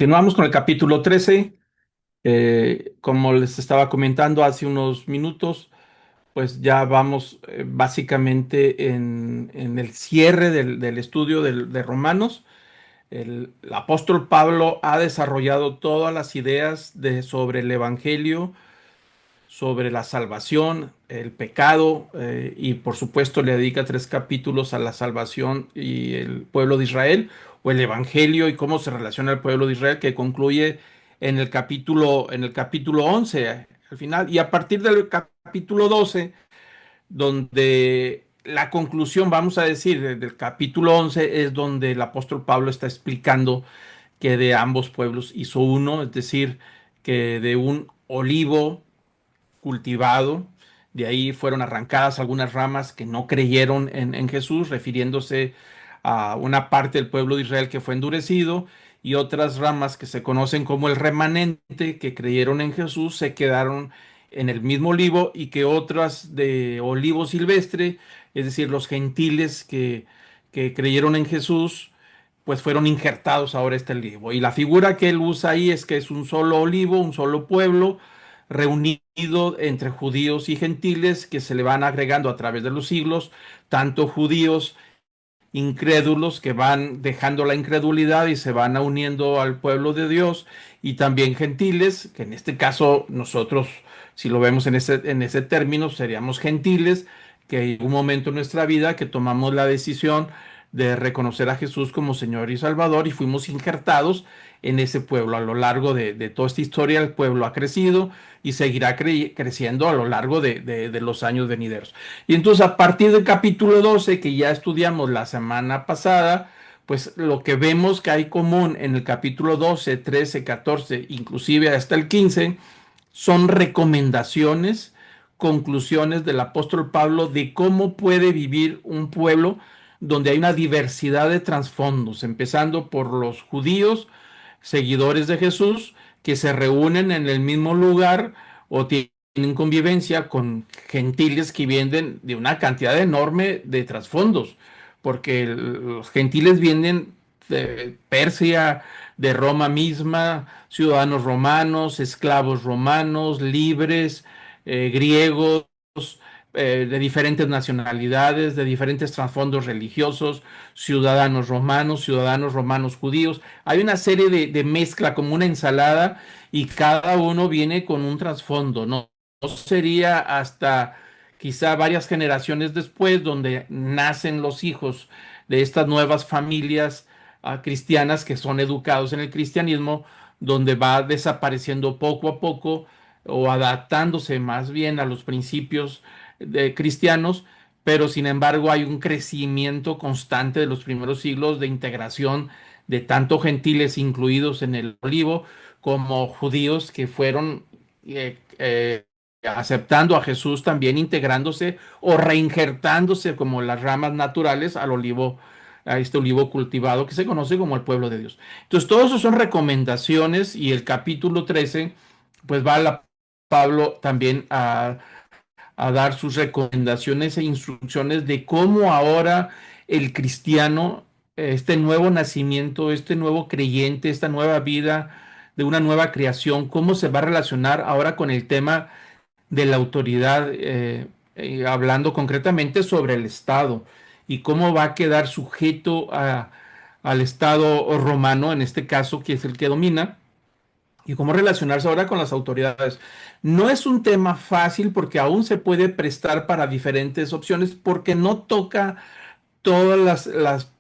Continuamos con el capítulo 13. Como les estaba comentando hace unos minutos, pues ya vamos básicamente en el cierre del estudio de Romanos. El apóstol Pablo ha desarrollado todas las ideas sobre el Evangelio, sobre la salvación, el pecado, y por supuesto le dedica 3 capítulos a la salvación y el pueblo de Israel, o el Evangelio y cómo se relaciona el pueblo de Israel, que concluye en el capítulo 11 al final. Y a partir del capítulo 12, donde la conclusión, vamos a decir, del capítulo 11 es donde el apóstol Pablo está explicando que de ambos pueblos hizo uno, es decir, que de un olivo cultivado. De ahí fueron arrancadas algunas ramas que no creyeron en Jesús, refiriéndose a una parte del pueblo de Israel que fue endurecido, y otras ramas que se conocen como el remanente, que creyeron en Jesús, se quedaron en el mismo olivo, y que otras de olivo silvestre, es decir, los gentiles que creyeron en Jesús, pues fueron injertados ahora este olivo. Y la figura que él usa ahí es que es un solo olivo, un solo pueblo, reunido entre judíos y gentiles, que se le van agregando a través de los siglos, tanto judíos incrédulos que van dejando la incredulidad y se van uniendo al pueblo de Dios, y también gentiles, que en este caso nosotros, si lo vemos en ese término, seríamos gentiles, que en un momento en nuestra vida que tomamos la decisión de reconocer a Jesús como Señor y Salvador, y fuimos injertados en ese pueblo. A lo largo de toda esta historia, el pueblo ha crecido y seguirá creciendo a lo largo de los años venideros. Y entonces, a partir del capítulo 12, que ya estudiamos la semana pasada, pues lo que vemos que hay común en el capítulo 12, 13, 14, inclusive hasta el 15, son recomendaciones, conclusiones del apóstol Pablo de cómo puede vivir un pueblo donde hay una diversidad de trasfondos, empezando por los judíos, seguidores de Jesús, que se reúnen en el mismo lugar o tienen convivencia con gentiles que vienen de una cantidad enorme de trasfondos, porque los gentiles vienen de Persia, de Roma misma, ciudadanos romanos, esclavos romanos, libres, griegos, de diferentes nacionalidades, de diferentes trasfondos religiosos, ciudadanos romanos judíos. Hay una serie de mezcla, como una ensalada, y cada uno viene con un trasfondo, ¿no? No sería hasta quizá varias generaciones después donde nacen los hijos de estas nuevas familias cristianas, que son educados en el cristianismo, donde va desapareciendo poco a poco, o adaptándose más bien a los principios de cristianos, pero sin embargo hay un crecimiento constante de los primeros siglos de integración de tanto gentiles incluidos en el olivo, como judíos que fueron aceptando a Jesús, también integrándose o reinjertándose como las ramas naturales al olivo, a este olivo cultivado que se conoce como el pueblo de Dios. Entonces, todo eso son recomendaciones, y el capítulo 13, pues va Pablo también a dar sus recomendaciones e instrucciones de cómo ahora el cristiano, este nuevo nacimiento, este nuevo creyente, esta nueva vida de una nueva creación, cómo se va a relacionar ahora con el tema de la autoridad, hablando concretamente sobre el Estado, y cómo va a quedar sujeto al Estado romano, en este caso, que es el que domina, y cómo relacionarse ahora con las autoridades. No es un tema fácil, porque aún se puede prestar para diferentes opciones, porque no toca todas las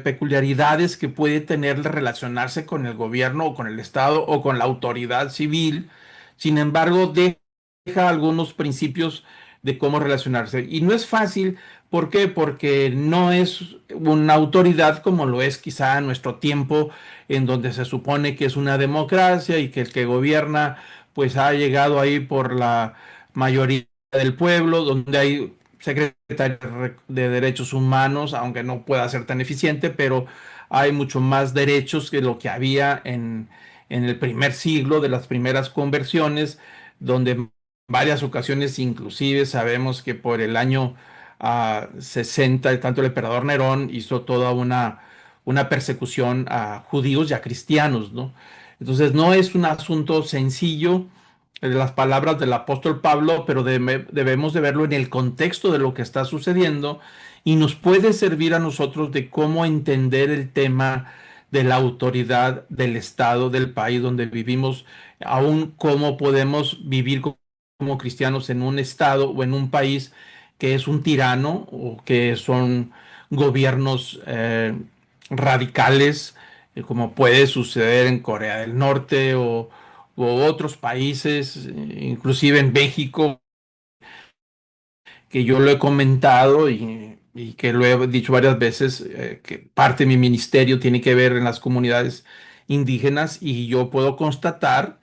peculiaridades que puede tener relacionarse con el gobierno o con el Estado o con la autoridad civil. Sin embargo, deja algunos principios de cómo relacionarse. Y no es fácil. ¿Por qué? Porque no es una autoridad como lo es quizá en nuestro tiempo, en donde se supone que es una democracia y que el que gobierna pues ha llegado ahí por la mayoría del pueblo, donde hay secretario de Derechos Humanos, aunque no pueda ser tan eficiente, pero hay mucho más derechos que lo que había en el primer siglo de las primeras conversiones, donde en varias ocasiones, inclusive sabemos que por el año 60, tanto el emperador Nerón hizo toda una persecución a judíos y a cristianos, ¿no? Entonces no es un asunto sencillo las palabras del apóstol Pablo, pero debemos de verlo en el contexto de lo que está sucediendo y nos puede servir a nosotros de cómo entender el tema de la autoridad del Estado, del país donde vivimos, aún cómo podemos vivir como cristianos en un Estado o en un país que es un tirano o que son gobiernos radicales, como puede suceder en Corea del Norte o otros países, inclusive en México, que yo lo he comentado y que lo he dicho varias veces, que parte de mi ministerio tiene que ver en las comunidades indígenas y yo puedo constatar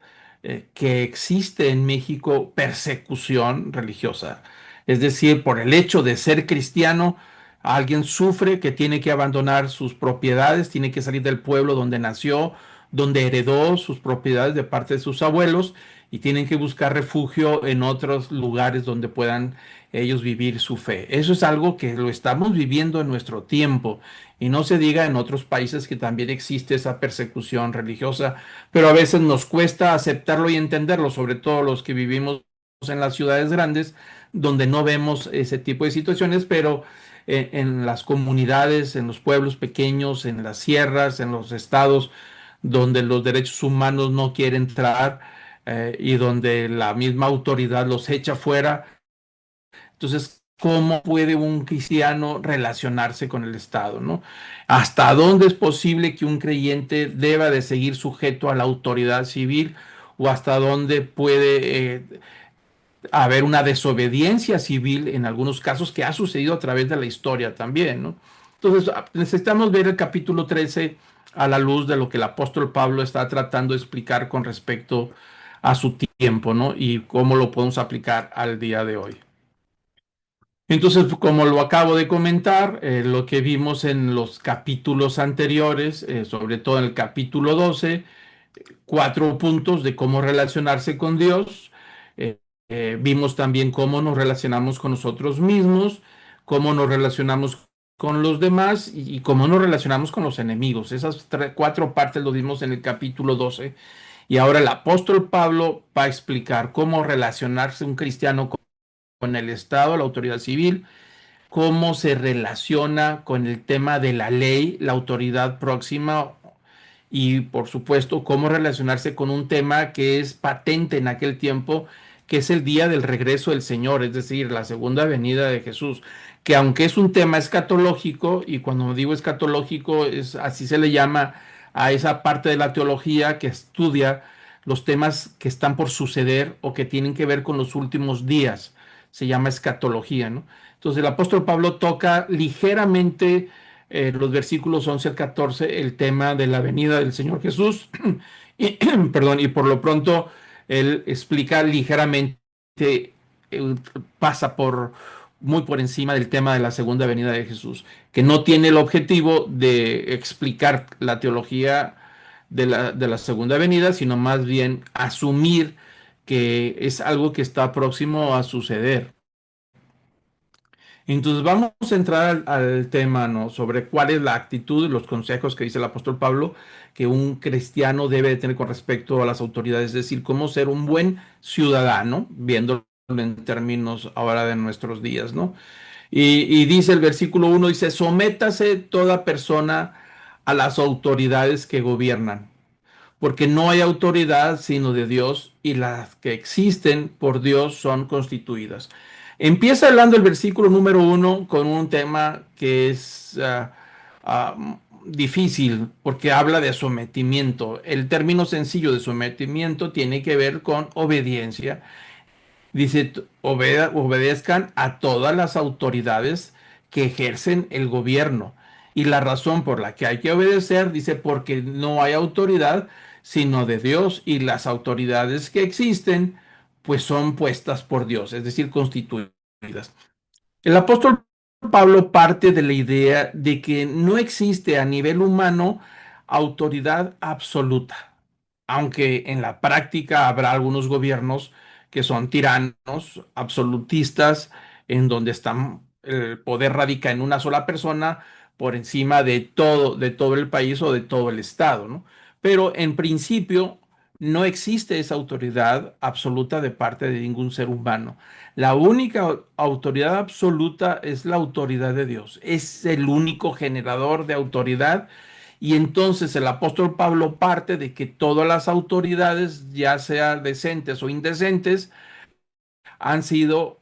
que existe en México persecución religiosa. Es decir, por el hecho de ser cristiano, alguien sufre que tiene que abandonar sus propiedades, tiene que salir del pueblo donde nació, donde heredó sus propiedades de parte de sus abuelos y tienen que buscar refugio en otros lugares donde puedan ellos vivir su fe. Eso es algo que lo estamos viviendo en nuestro tiempo y no se diga en otros países que también existe esa persecución religiosa, pero a veces nos cuesta aceptarlo y entenderlo, sobre todo los que vivimos en las ciudades grandes donde no vemos ese tipo de situaciones, pero en las comunidades, en los pueblos pequeños, en las sierras, en los estados donde los derechos humanos no quieren entrar y donde la misma autoridad los echa fuera. Entonces, ¿cómo puede un cristiano relacionarse con el Estado, ¿no? ¿Hasta dónde es posible que un creyente deba de seguir sujeto a la autoridad civil o hasta dónde puede haber una desobediencia civil en algunos casos que ha sucedido a través de la historia también, ¿no? Entonces, necesitamos ver el capítulo 13 a la luz de lo que el apóstol Pablo está tratando de explicar con respecto a su tiempo, ¿no? Y cómo lo podemos aplicar al día de hoy. Entonces, como lo acabo de comentar, lo que vimos en los capítulos anteriores, sobre todo en el capítulo 12, 4 puntos de cómo relacionarse con Dios. Eh, Vimos también cómo nos relacionamos con nosotros mismos, cómo nos relacionamos con los demás y cómo nos relacionamos con los enemigos. Esas 4 partes lo vimos en el capítulo 12. Y ahora el apóstol Pablo va a explicar cómo relacionarse un cristiano con el Estado, la autoridad civil, cómo se relaciona con el tema de la ley, la autoridad próxima y por supuesto cómo relacionarse con un tema que es patente en aquel tiempo, que es el día del regreso del Señor, es decir, la segunda venida de Jesús, que aunque es un tema escatológico, y cuando digo escatológico, es así se le llama a esa parte de la teología que estudia los temas que están por suceder o que tienen que ver con los últimos días, se llama escatología, ¿no? Entonces el apóstol Pablo toca ligeramente los versículos 11 al 14 el tema de la venida del Señor Jesús y, perdón, y por lo pronto él explica ligeramente, eh, pasa por muy por encima del tema de la segunda venida de Jesús, que no tiene el objetivo de explicar la teología de la segunda venida, sino más bien asumir que es algo que está próximo a suceder. Entonces vamos a entrar al tema, ¿no? Sobre cuál es la actitud y los consejos que dice el apóstol Pablo que un cristiano debe de tener con respecto a las autoridades, es decir, cómo ser un buen ciudadano, viéndolo en términos ahora de nuestros días, ¿no? Y dice el versículo 1, dice, sométase toda persona a las autoridades que gobiernan, porque no hay autoridad sino de Dios y las que existen por Dios son constituidas. Empieza hablando el versículo número 1 con un tema que es difícil porque habla de sometimiento. El término sencillo de sometimiento tiene que ver con obediencia. Dice, obedezcan a todas las autoridades que ejercen el gobierno. Y la razón por la que hay que obedecer, dice, porque no hay autoridad sino de Dios y las autoridades que existen, pues son puestas por Dios, es decir, constituidas. El apóstol Pablo parte de la idea de que no existe a nivel humano autoridad absoluta, aunque en la práctica habrá algunos gobiernos que son tiranos, absolutistas, en donde están, el poder radica en una sola persona, por encima de todo el país o de todo el estado, ¿no? Pero en principio no existe esa autoridad absoluta de parte de ningún ser humano. La única autoridad absoluta es la autoridad de Dios. Es el único generador de autoridad. Y entonces el apóstol Pablo parte de que todas las autoridades, ya sean decentes o indecentes, han sido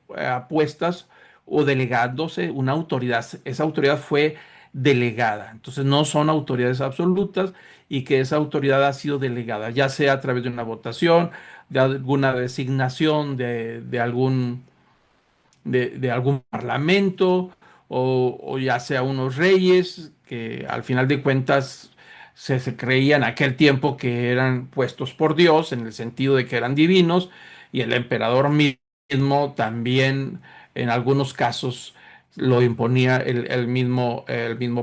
puestas o delegándose una autoridad. Esa autoridad fue delegada. Entonces no son autoridades absolutas y que esa autoridad ha sido delegada, ya sea a través de una votación, de alguna designación de algún parlamento o ya sea unos reyes que al final de cuentas se creía en aquel tiempo que eran puestos por Dios en el sentido de que eran divinos y el emperador mismo también en algunos casos lo imponía el mismo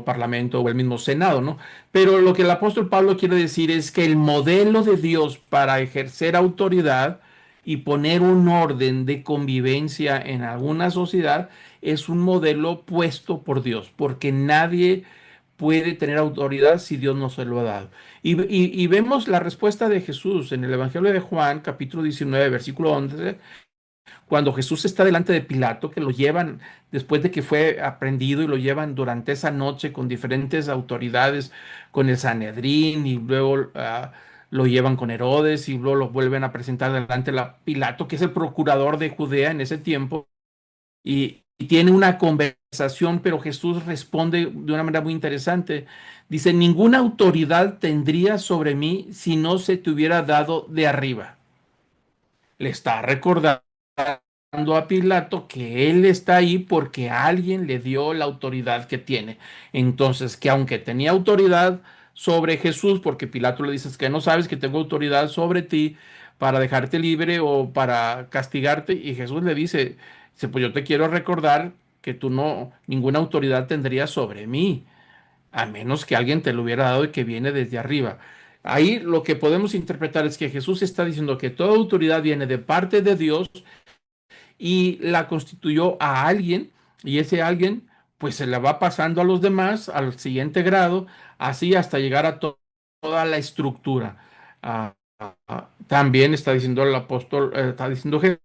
parlamento o el mismo senado, ¿no? Pero lo que el apóstol Pablo quiere decir es que el modelo de Dios para ejercer autoridad y poner un orden de convivencia en alguna sociedad es un modelo puesto por Dios, porque nadie puede tener autoridad si Dios no se lo ha dado. Y vemos la respuesta de Jesús en el Evangelio de Juan, capítulo 19, versículo 11, cuando Jesús está delante de Pilato, que lo llevan después de que fue aprendido y lo llevan durante esa noche con diferentes autoridades, con el Sanedrín y luego lo llevan con Herodes y luego lo vuelven a presentar delante de Pilato, que es el procurador de Judea en ese tiempo, y tiene una conversación, pero Jesús responde de una manera muy interesante. Dice, ninguna autoridad tendría sobre mí si no se te hubiera dado de arriba. Le está recordando a Pilato que él está ahí porque alguien le dio la autoridad que tiene. Entonces, que aunque tenía autoridad sobre Jesús, porque Pilato le dice que no sabes que tengo autoridad sobre ti para dejarte libre o para castigarte, y Jesús le dice, pues yo te quiero recordar que tú no, ninguna autoridad tendría sobre mí, a menos que alguien te lo hubiera dado y que viene desde arriba. Ahí lo que podemos interpretar es que Jesús está diciendo que toda autoridad viene de parte de Dios y la constituyó a alguien y ese alguien pues se la va pasando a los demás al siguiente grado, así hasta llegar a toda la estructura. También está diciendo el apóstol, está diciendo que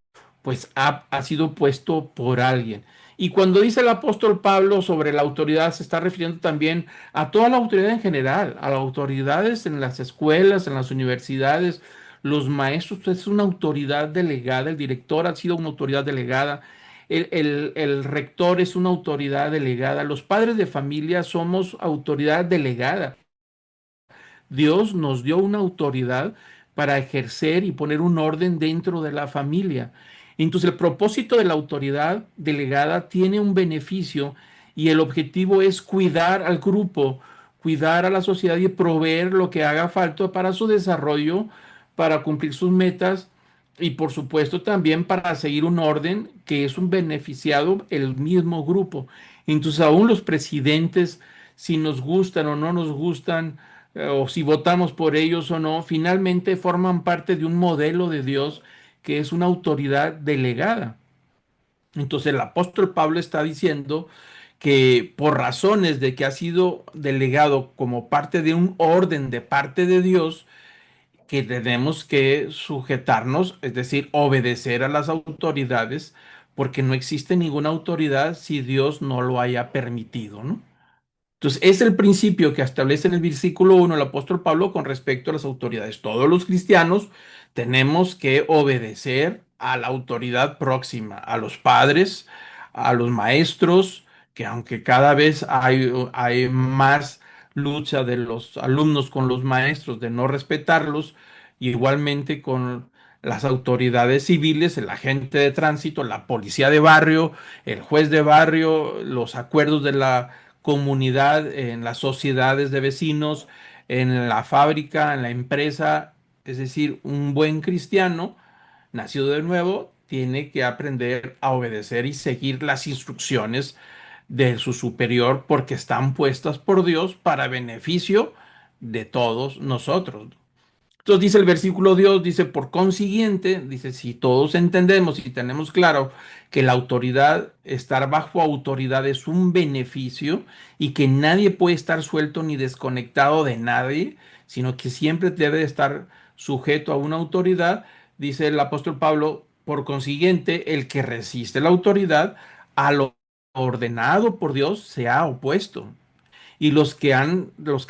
pues ha sido puesto por alguien. Y cuando dice el apóstol Pablo sobre la autoridad, se está refiriendo también a toda la autoridad en general, a las autoridades en las escuelas, en las universidades, los maestros es una autoridad delegada, el director ha sido una autoridad delegada, el rector es una autoridad delegada, los padres de familia somos autoridad delegada. Dios nos dio una autoridad para ejercer y poner un orden dentro de la familia. Entonces el propósito de la autoridad delegada tiene un beneficio y el objetivo es cuidar al grupo, cuidar a la sociedad y proveer lo que haga falta para su desarrollo, para cumplir sus metas y por supuesto también para seguir un orden que es un beneficiado el mismo grupo. Entonces aún los presidentes, si nos gustan o no nos gustan, o si votamos por ellos o no, finalmente forman parte de un modelo de Dios que es una autoridad delegada. Entonces el apóstol Pablo está diciendo que por razones de que ha sido delegado como parte de un orden de parte de Dios, que tenemos que sujetarnos, es decir, obedecer a las autoridades, porque no existe ninguna autoridad si Dios no lo haya permitido, ¿no? Entonces, es el principio que establece en el versículo 1 el apóstol Pablo con respecto a las autoridades. Todos los cristianos tenemos que obedecer a la autoridad próxima, a los padres, a los maestros, que aunque cada vez hay más lucha de los alumnos con los maestros de no respetarlos, igualmente con las autoridades civiles, el agente de tránsito, la policía de barrio, el juez de barrio, los acuerdos de la comunidad, en las sociedades de vecinos, en la fábrica, en la empresa. Es decir, un buen cristiano, nacido de nuevo, tiene que aprender a obedecer y seguir las instrucciones de su superior porque están puestas por Dios para beneficio de todos nosotros. Entonces dice el versículo Dios, dice, por consiguiente, dice, si todos entendemos y tenemos claro que la autoridad, estar bajo autoridad es un beneficio y que nadie puede estar suelto ni desconectado de nadie, sino que siempre debe estar sujeto a una autoridad, dice el apóstol Pablo, por consiguiente, el que resiste la autoridad a lo ordenado por Dios se ha opuesto y los que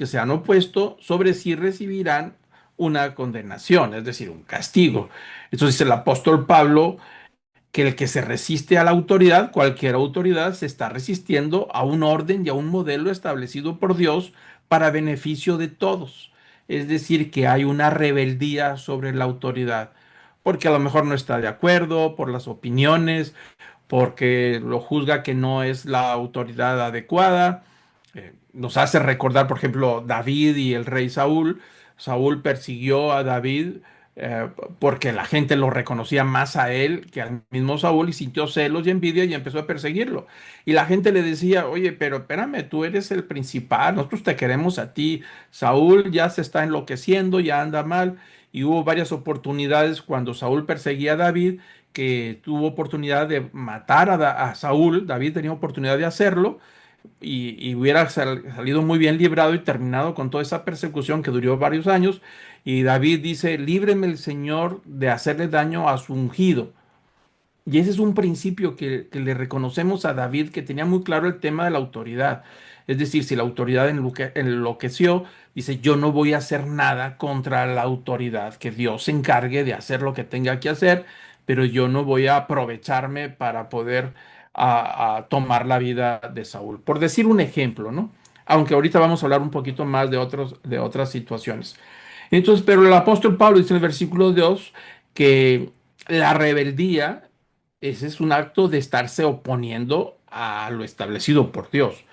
se han opuesto sobre sí recibirán una condenación, es decir, un castigo. Entonces dice el apóstol Pablo que el que se resiste a la autoridad, cualquier autoridad, se está resistiendo a un orden y a un modelo establecido por Dios para beneficio de todos. Es decir, que hay una rebeldía sobre la autoridad, porque a lo mejor no está de acuerdo, por las opiniones, porque lo juzga que no es la autoridad adecuada. Nos hace recordar, por ejemplo, David y el rey Saúl. Saúl persiguió a David eh, porque la gente lo reconocía más a él que al mismo Saúl y sintió celos y envidia y empezó a perseguirlo. Y la gente le decía, oye, pero espérame, tú eres el principal, nosotros te queremos a ti. Saúl ya se está enloqueciendo, ya anda mal. Y hubo varias oportunidades cuando Saúl perseguía a David, que tuvo oportunidad de matar a Saúl. David tenía oportunidad de hacerlo y hubiera salido muy bien librado y terminado con toda esa persecución que duró varios años. Y David dice, líbreme el Señor de hacerle daño a su ungido. Y ese es un principio que le reconocemos a David, que tenía muy claro el tema de la autoridad. Es decir, si la autoridad enloqueció, dice, yo no voy a hacer nada contra la autoridad, que Dios se encargue de hacer lo que tenga que hacer, pero yo no voy a aprovecharme para poder a tomar la vida de Saúl. Por decir un ejemplo, ¿no? Aunque ahorita vamos a hablar un poquito más de otras situaciones. Entonces, pero el apóstol Pablo dice en el versículo 2 que la rebeldía, ese es un acto de estarse oponiendo a lo establecido por Dios.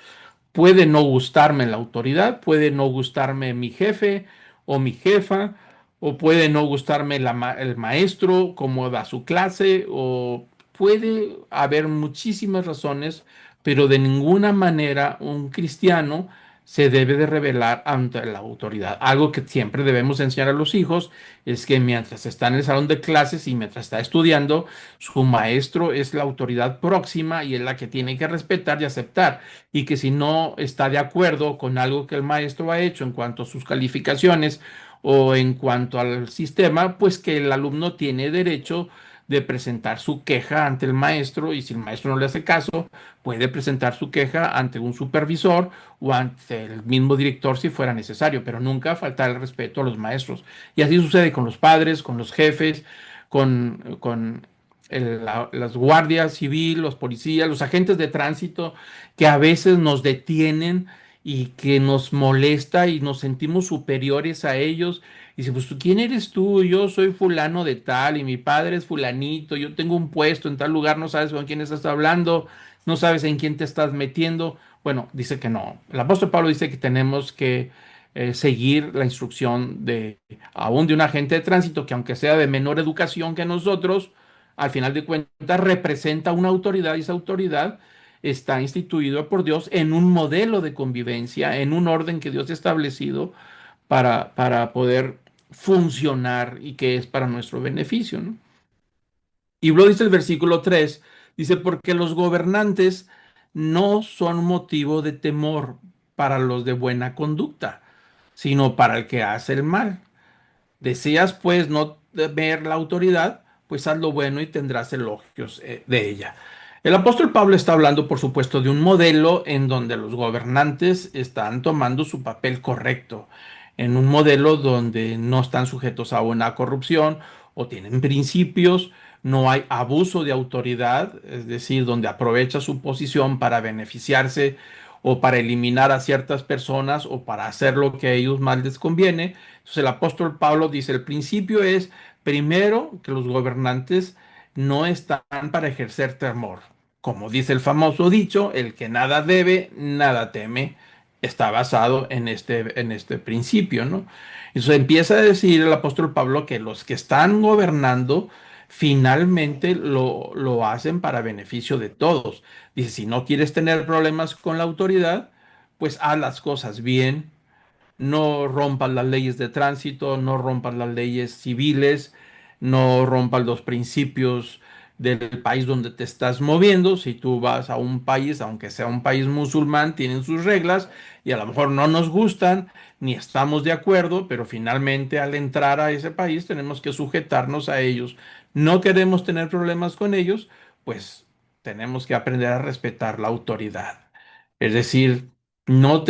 Puede no gustarme la autoridad, puede no gustarme mi jefe o mi jefa, o puede no gustarme el maestro, cómo da su clase, o puede haber muchísimas razones, pero de ninguna manera un cristiano se debe de rebelar ante la autoridad. Algo que siempre debemos enseñar a los hijos es que mientras está en el salón de clases y mientras está estudiando, su maestro es la autoridad próxima y es la que tiene que respetar y aceptar, y que si no está de acuerdo con algo que el maestro ha hecho en cuanto a sus calificaciones o en cuanto al sistema, pues que el alumno tiene derecho de presentar su queja ante el maestro, y si el maestro no le hace caso, puede presentar su queja ante un supervisor o ante el mismo director si fuera necesario, pero nunca faltar el respeto a los maestros. Y así sucede con los padres, con los jefes, con las guardias civil, los policías, los agentes de tránsito, que a veces nos detienen y que nos molesta y nos sentimos superiores a ellos. Y dice, pues ¿tú quién eres tú? Yo soy fulano de tal y mi padre es fulanito, yo tengo un puesto en tal lugar, no sabes con quién estás hablando, no sabes en quién te estás metiendo. Bueno, dice que no. El apóstol Pablo dice que tenemos que seguir la instrucción de aún de un agente de tránsito que, aunque sea de menor educación que nosotros, al final de cuentas representa una autoridad, y esa autoridad está instituido por Dios en un modelo de convivencia, en un orden que Dios ha establecido para poder funcionar y que es para nuestro beneficio, ¿no? Y luego dice el versículo 3, dice, porque los gobernantes no son motivo de temor para los de buena conducta, sino para el que hace el mal. Deseas pues no ver la autoridad, pues haz lo bueno y tendrás elogios de ella. El apóstol Pablo está hablando, por supuesto, de un modelo en donde los gobernantes están tomando su papel correcto, en un modelo donde no están sujetos a una corrupción o tienen principios, no hay abuso de autoridad, es decir, donde aprovecha su posición para beneficiarse o para eliminar a ciertas personas o para hacer lo que a ellos más les conviene. Entonces el apóstol Pablo dice, el principio es, primero, que los gobernantes no están para ejercer temor. Como dice el famoso dicho, el que nada debe, nada teme, está basado en este principio, ¿no? Entonces empieza a decir el apóstol Pablo que los que están gobernando finalmente lo hacen para beneficio de todos. Dice, si no quieres tener problemas con la autoridad, pues haz las cosas bien, no rompas las leyes de tránsito, no rompas las leyes civiles, no rompas los principios del país donde te estás moviendo. Si tú vas a un país, aunque sea un país musulmán, tienen sus reglas y a lo mejor no nos gustan ni estamos de acuerdo, pero finalmente al entrar a ese país tenemos que sujetarnos a ellos. No queremos tener problemas con ellos, pues tenemos que aprender a respetar la autoridad. Es decir, no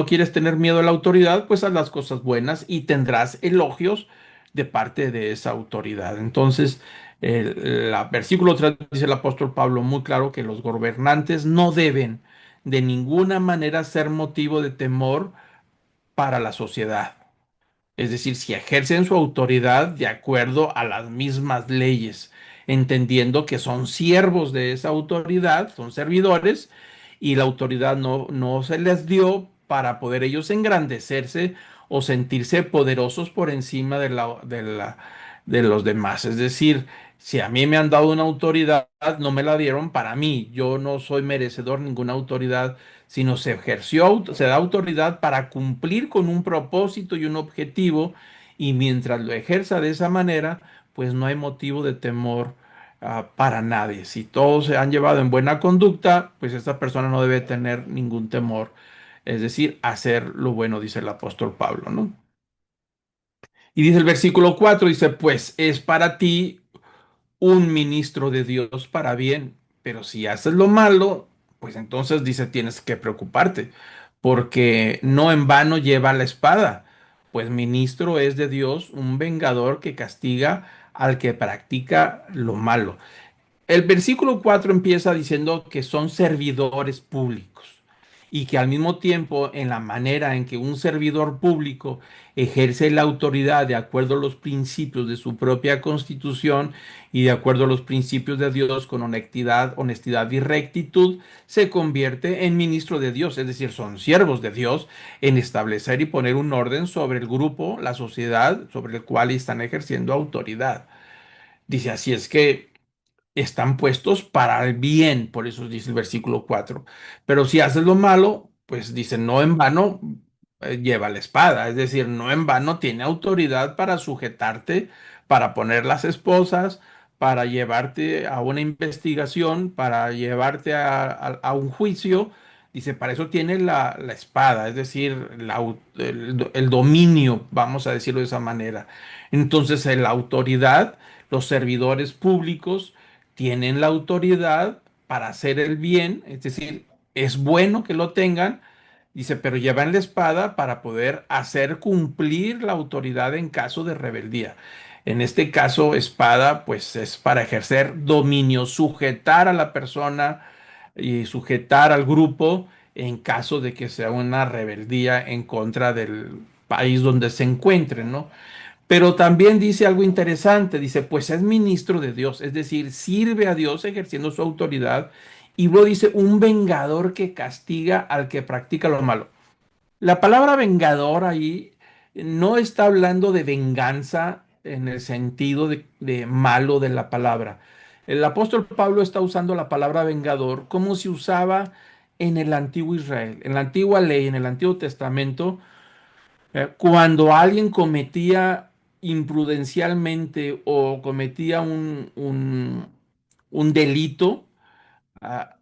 quieres tener miedo a la autoridad, pues haz las cosas buenas y tendrás elogios de parte de esa autoridad. Entonces, el versículo 3 dice el apóstol Pablo muy claro que los gobernantes no deben de ninguna manera ser motivo de temor para la sociedad. Es decir, si ejercen su autoridad de acuerdo a las mismas leyes, entendiendo que son siervos de esa autoridad, son servidores, y la autoridad no se les dio para poder ellos engrandecerse o sentirse poderosos por encima de los demás. Es decir, si a mí me han dado una autoridad, no me la dieron para mí. Yo no soy merecedor de ninguna autoridad, sino se da autoridad para cumplir con un propósito y un objetivo, y mientras lo ejerza de esa manera, pues no hay motivo de temor para nadie. Si todos se han llevado en buena conducta, pues esta persona no debe tener ningún temor. Es decir, hacer lo bueno, dice el apóstol Pablo, ¿no? Y dice el versículo 4 dice, pues es para ti un ministro de Dios para bien, pero si haces lo malo, pues entonces dice tienes que preocuparte, porque no en vano lleva la espada, pues ministro es de Dios, un vengador que castiga al que practica lo malo. El versículo 4 empieza diciendo que son servidores públicos y que al mismo tiempo en la manera en que un servidor público ejerce la autoridad de acuerdo a los principios de su propia constitución y de acuerdo a los principios de Dios con honestidad y rectitud, se convierte en ministro de Dios, es decir, son siervos de Dios en establecer y poner un orden sobre el grupo, la sociedad sobre el cual están ejerciendo autoridad. Dice, así es que están puestos para el bien, por eso dice el versículo 4. Pero si haces lo malo, pues dice, no en vano lleva la espada, es decir, no en vano tiene autoridad para sujetarte, para poner las esposas, para llevarte a una investigación, para llevarte a un juicio. Dice, para eso tiene la espada, es decir, el dominio, vamos a decirlo de esa manera. Entonces, la autoridad, los servidores públicos, tienen la autoridad para hacer el bien, es decir, es bueno que lo tengan, dice, pero llevan la espada para poder hacer cumplir la autoridad en caso de rebeldía. En este caso, espada, pues es para ejercer dominio, sujetar a la persona y sujetar al grupo en caso de que sea una rebeldía en contra del país donde se encuentren, ¿no? Pero también dice algo interesante, dice, pues es ministro de Dios, es decir, sirve a Dios ejerciendo su autoridad. Y luego dice, un vengador que castiga al que practica lo malo. La palabra vengador ahí no está hablando de venganza en el sentido de malo de la palabra. El apóstol Pablo está usando la palabra vengador como se usaba en el antiguo Israel, en la antigua ley, en el Antiguo Testamento. Cuando alguien cometía imprudencialmente o cometía un delito, ah,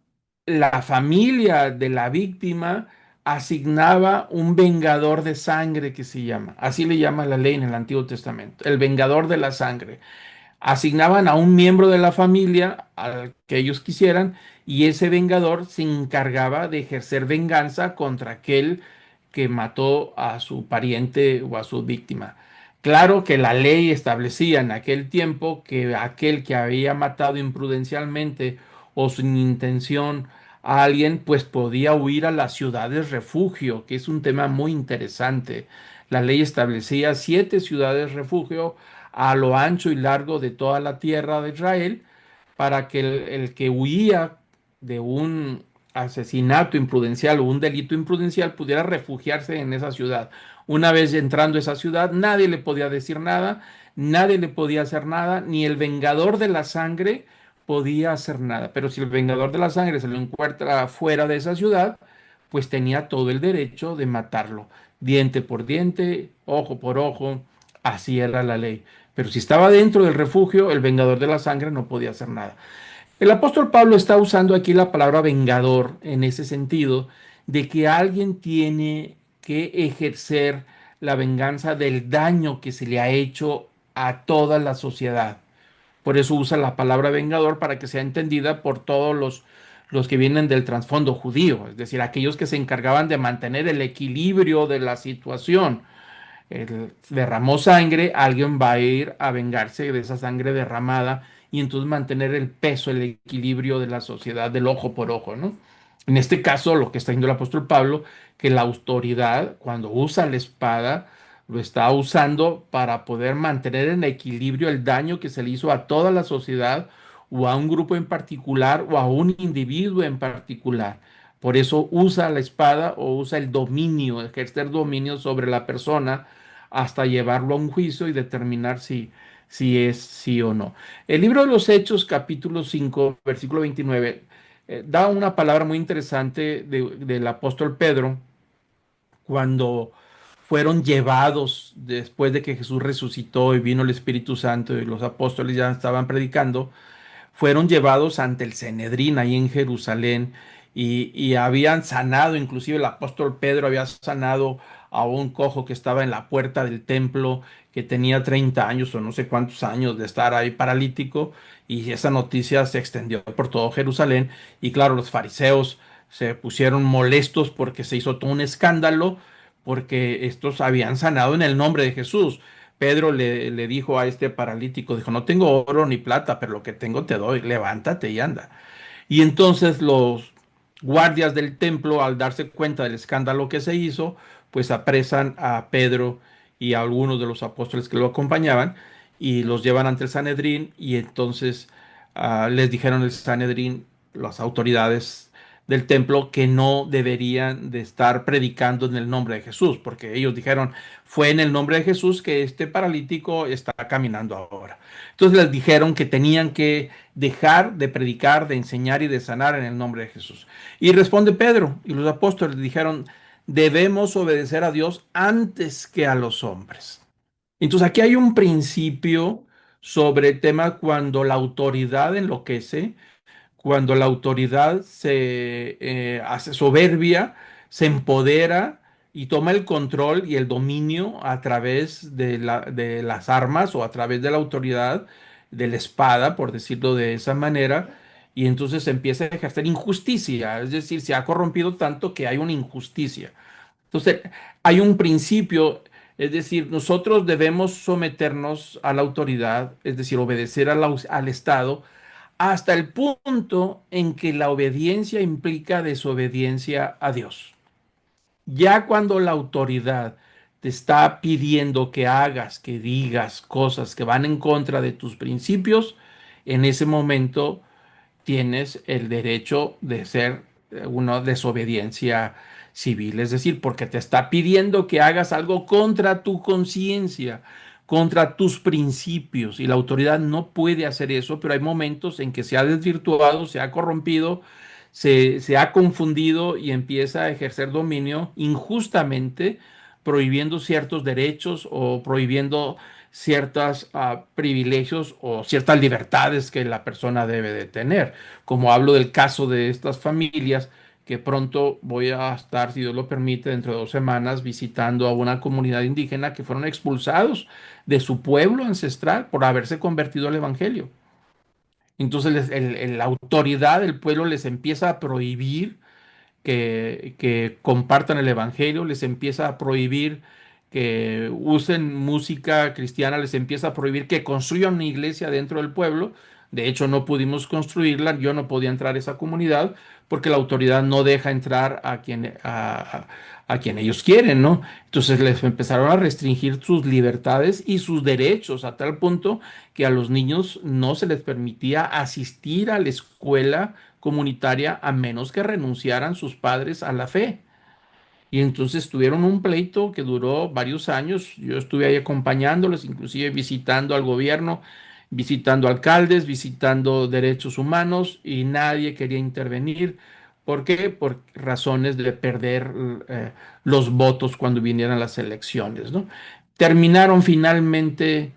la familia de la víctima asignaba un vengador de sangre que se llama, así le llama la ley en el Antiguo Testamento, el vengador de la sangre. Asignaban a un miembro de la familia al que ellos quisieran y ese vengador se encargaba de ejercer venganza contra aquel que mató a su pariente o a su víctima. Claro que la ley establecía en aquel tiempo que aquel que había matado imprudencialmente o sin intención a alguien, pues podía huir a las ciudades refugio, que es un tema muy interesante. La ley establecía 7 ciudades refugio a lo ancho y largo de toda la tierra de Israel, para que el que huía de un asesinato imprudencial o un delito imprudencial pudiera refugiarse en esa ciudad. Una vez entrando a esa ciudad, nadie le podía decir nada, nadie le podía hacer nada, ni el vengador de la sangre podía hacer nada. Pero si el vengador de la sangre se lo encuentra fuera de esa ciudad, pues tenía todo el derecho de matarlo. diente por diente, ojo por ojo, así era la ley. Pero si estaba dentro del refugio, el vengador de la sangre no podía hacer nada. El apóstol Pablo está usando aquí la palabra vengador en ese sentido de que alguien tiene que ejercer la venganza del daño que se le ha hecho a toda la sociedad. Por eso usa la palabra vengador para que sea entendida por todos los que vienen del trasfondo judío, es decir, aquellos que se encargaban de mantener el equilibrio de la situación. Él derramó sangre, alguien va a ir a vengarse de esa sangre derramada y entonces mantener el peso, el equilibrio de la sociedad del ojo por ojo, ¿no? En este caso, lo que está diciendo el apóstol Pablo, que la autoridad, cuando usa la espada, lo está usando para poder mantener en equilibrio el daño que se le hizo a toda la sociedad o a un grupo en particular o a un individuo en particular. Por eso usa la espada o usa el dominio, ejercer dominio sobre la persona hasta llevarlo a un juicio y determinar si es sí o no. El libro de los Hechos, capítulo 5 versículo 29, da una palabra muy interesante del apóstol Pedro cuando fueron llevados después de que Jesús resucitó y vino el Espíritu Santo y los apóstoles ya estaban predicando, fueron llevados ante el Sanedrín ahí en Jerusalén y habían sanado, inclusive el apóstol Pedro había sanado a un cojo que estaba en la puerta del templo, que tenía 30 años o no sé cuántos años de estar ahí paralítico, y esa noticia se extendió por todo Jerusalén, y claro, los fariseos se pusieron molestos porque se hizo todo un escándalo, porque estos habían sanado en el nombre de Jesús. Pedro le dijo a este paralítico, dijo, no tengo oro ni plata, pero lo que tengo te doy, levántate y anda. Y entonces los guardias del templo, al darse cuenta del escándalo que se hizo, pues apresan a Pedro y a algunos de los apóstoles que lo acompañaban y los llevan ante el Sanedrín y entonces les dijeron el Sanedrín, las autoridades del templo, que no deberían de estar predicando en el nombre de Jesús, porque ellos dijeron, fue en el nombre de Jesús que este paralítico está caminando ahora. Entonces les dijeron que tenían que dejar de predicar, de enseñar y de sanar en el nombre de Jesús. Y responde Pedro y los apóstoles dijeron, debemos obedecer a Dios antes que a los hombres. Entonces aquí hay un principio sobre el tema cuando la autoridad enloquece, cuando la autoridad se hace soberbia, se empodera y toma el control y el dominio a través de las armas o a través de la autoridad, de la espada, por decirlo de esa manera, y entonces empieza a ejercer injusticia, es decir, se ha corrompido tanto que hay una injusticia. Entonces, hay un principio, es decir, nosotros debemos someternos a la autoridad, es decir, obedecer al Estado hasta el punto en que la obediencia implica desobediencia a Dios. Ya cuando la autoridad te está pidiendo que hagas, que digas cosas que van en contra de tus principios, en ese momento tienes el derecho de ser una desobediencia civil, es decir, porque te está pidiendo que hagas algo contra tu conciencia, contra tus principios, y la autoridad no puede hacer eso, pero hay momentos en que se ha desvirtuado, se ha corrompido, se ha confundido y empieza a ejercer dominio injustamente, prohibiendo ciertos derechos o prohibiendo ciertos privilegios o ciertas libertades que la persona debe de tener. Como hablo del caso de estas familias, que pronto voy a estar, si Dios lo permite, dentro de 2 semanas, visitando a una comunidad indígena que fueron expulsados de su pueblo ancestral por haberse convertido al Evangelio. Entonces la autoridad del pueblo les empieza a prohibir que compartan el Evangelio, les empieza a prohibir que usen música cristiana, les empieza a prohibir que construyan una iglesia dentro del pueblo. De hecho, no pudimos construirla, yo no podía entrar a esa comunidad porque la autoridad no deja entrar a quien ellos quieren, ¿no? Entonces les empezaron a restringir sus libertades y sus derechos a tal punto que a los niños no se les permitía asistir a la escuela comunitaria a menos que renunciaran sus padres a la fe. Y entonces tuvieron un pleito que duró varios años. Yo estuve ahí acompañándolos, inclusive visitando al gobierno, visitando alcaldes, visitando derechos humanos y nadie quería intervenir ¿Por qué? Por razones de perder los votos cuando vinieran las elecciones, ¿no? Terminaron finalmente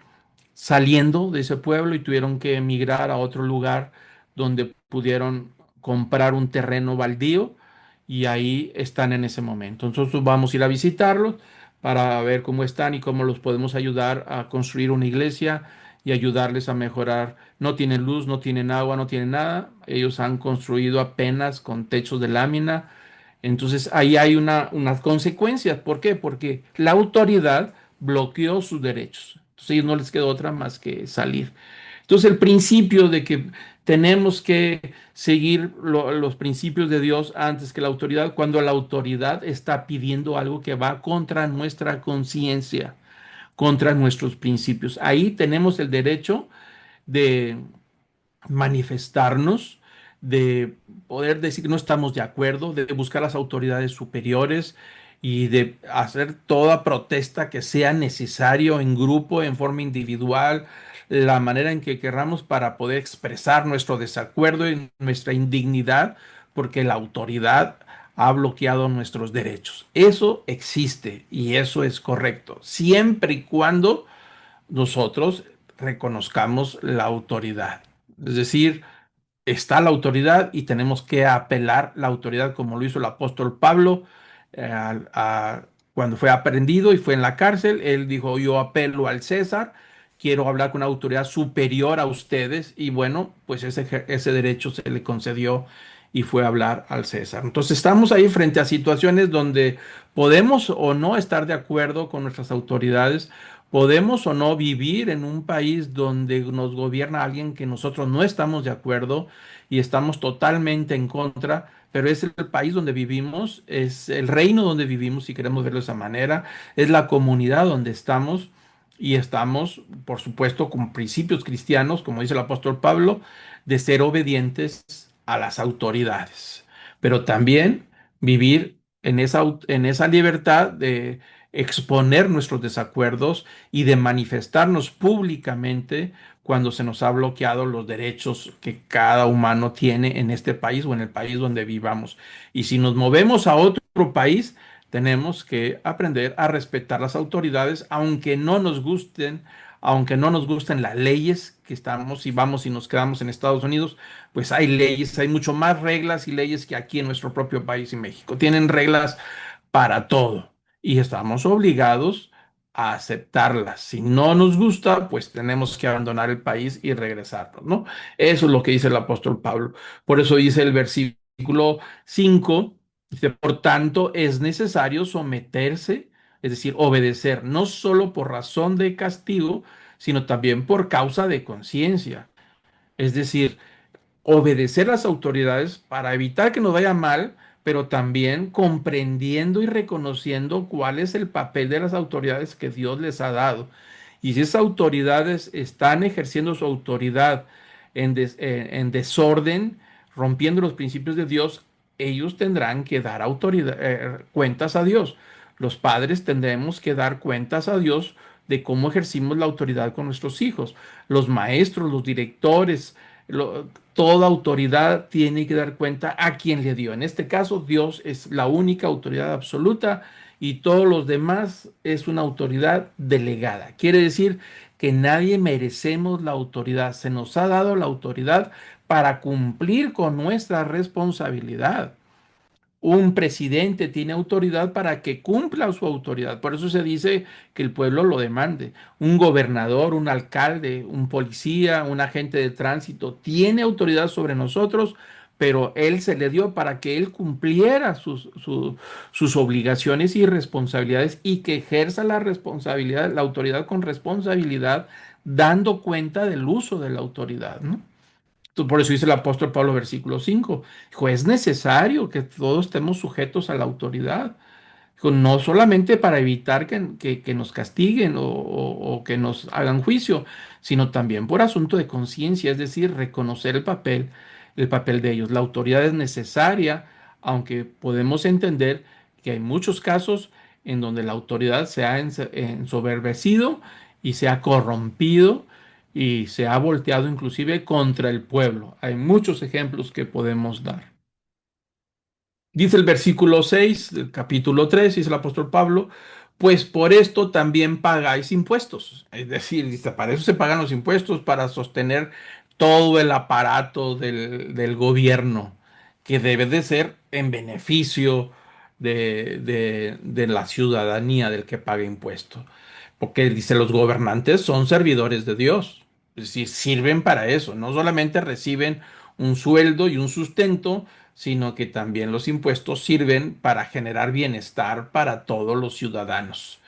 saliendo de ese pueblo y tuvieron que emigrar a otro lugar donde pudieron comprar un terreno baldío y ahí están en ese momento. Nosotros vamos a ir a visitarlos para ver cómo están y cómo los podemos ayudar a construir una iglesia y ayudarles a mejorar. No tienen luz, no tienen agua, no tienen nada. Ellos han construido apenas con techos de lámina. Entonces ahí hay unas consecuencias. ¿Por qué? Porque la autoridad bloqueó sus derechos. Entonces a ellos no les quedó otra más que salir. Entonces el principio de que tenemos que seguir los principios de Dios antes que la autoridad, cuando la autoridad está pidiendo algo que va contra nuestra conciencia, contra nuestros principios. Ahí tenemos el derecho de manifestarnos, de poder decir que no estamos de acuerdo, de buscar las autoridades superiores y de hacer toda protesta que sea necesario en grupo, en forma individual, la manera en que querramos para poder expresar nuestro desacuerdo y nuestra indignidad, porque la autoridad ha bloqueado nuestros derechos. Eso existe y eso es correcto, siempre y cuando nosotros reconozcamos la autoridad. Es decir, está la autoridad y tenemos que apelar la autoridad como lo hizo el apóstol Pablo cuando fue aprendido y fue en la cárcel. Él dijo, yo apelo al César, quiero hablar con una autoridad superior a ustedes y bueno, pues ese derecho se le concedió y fue a hablar al César. Entonces estamos ahí frente a situaciones donde podemos o no estar de acuerdo con nuestras autoridades. Podemos o no vivir en un país donde nos gobierna alguien que nosotros no estamos de acuerdo y estamos totalmente en contra, pero es el país donde vivimos, es el reino donde vivimos, si queremos verlo de esa manera, es la comunidad donde estamos y estamos, por supuesto, con principios cristianos, como dice el apóstol Pablo, de ser obedientes a las autoridades, pero también vivir en esa libertad de exponer nuestros desacuerdos y de manifestarnos públicamente cuando se nos ha bloqueado los derechos que cada humano tiene en este país o en el país donde vivamos. Y si nos movemos a otro país, tenemos que aprender a respetar las autoridades, aunque no nos gusten, aunque no nos gusten las leyes que estamos y vamos y nos quedamos en Estados Unidos, pues hay leyes, hay mucho más reglas y leyes que aquí en nuestro propio país y México. Tienen reglas para todo y estamos obligados a aceptarlas. Si no nos gusta, pues tenemos que abandonar el país y regresarnos, ¿no? Eso es lo que dice el apóstol Pablo. Por eso dice el versículo 5, dice, por tanto, es necesario someterse, es decir, obedecer, no solo por razón de castigo, sino también por causa de conciencia. Es decir, obedecer a las autoridades para evitar que nos vaya mal, pero también comprendiendo y reconociendo cuál es el papel de las autoridades que Dios les ha dado. Y si esas autoridades están ejerciendo su autoridad en desorden, rompiendo los principios de Dios, ellos tendrán que dar cuentas a Dios. Los padres tendremos que dar cuentas a Dios de cómo ejercimos la autoridad con nuestros hijos. Los maestros, los directores, toda autoridad tiene que dar cuenta a quien le dio. En este caso, Dios es la única autoridad absoluta y todos los demás es una autoridad delegada. Quiere decir que nadie merecemos la autoridad. Se nos ha dado la autoridad para cumplir con nuestra responsabilidad. Un presidente tiene autoridad para que cumpla su autoridad. Por eso se dice que el pueblo lo demande. Un gobernador, un alcalde, un policía, un agente de tránsito tiene autoridad sobre nosotros, pero él se le dio para que él cumpliera sus obligaciones y responsabilidades y que ejerza la responsabilidad, la autoridad con responsabilidad, dando cuenta del uso de la autoridad, ¿no? Por eso dice el apóstol Pablo, versículo 5, dijo, es necesario que todos estemos sujetos a la autoridad, dijo, no solamente para evitar que nos castiguen o que nos hagan juicio, sino también por asunto de conciencia, es decir, reconocer el papel de ellos. La autoridad es necesaria, aunque podemos entender que hay muchos casos en donde la autoridad se ha ensoberbecido y se ha corrompido y se ha volteado inclusive contra el pueblo. Hay muchos ejemplos que podemos dar. Dice el versículo 6 del capítulo 3, dice el apóstol Pablo, pues por esto también pagáis impuestos. Es decir, dice, para eso se pagan los impuestos, para sostener todo el aparato del gobierno, que debe de ser en beneficio de la ciudadanía del que paga impuestos. Porque dice, los gobernantes son servidores de Dios, es decir, sirven para eso, no solamente reciben un sueldo y un sustento, sino que también los impuestos sirven para generar bienestar para todos los ciudadanos.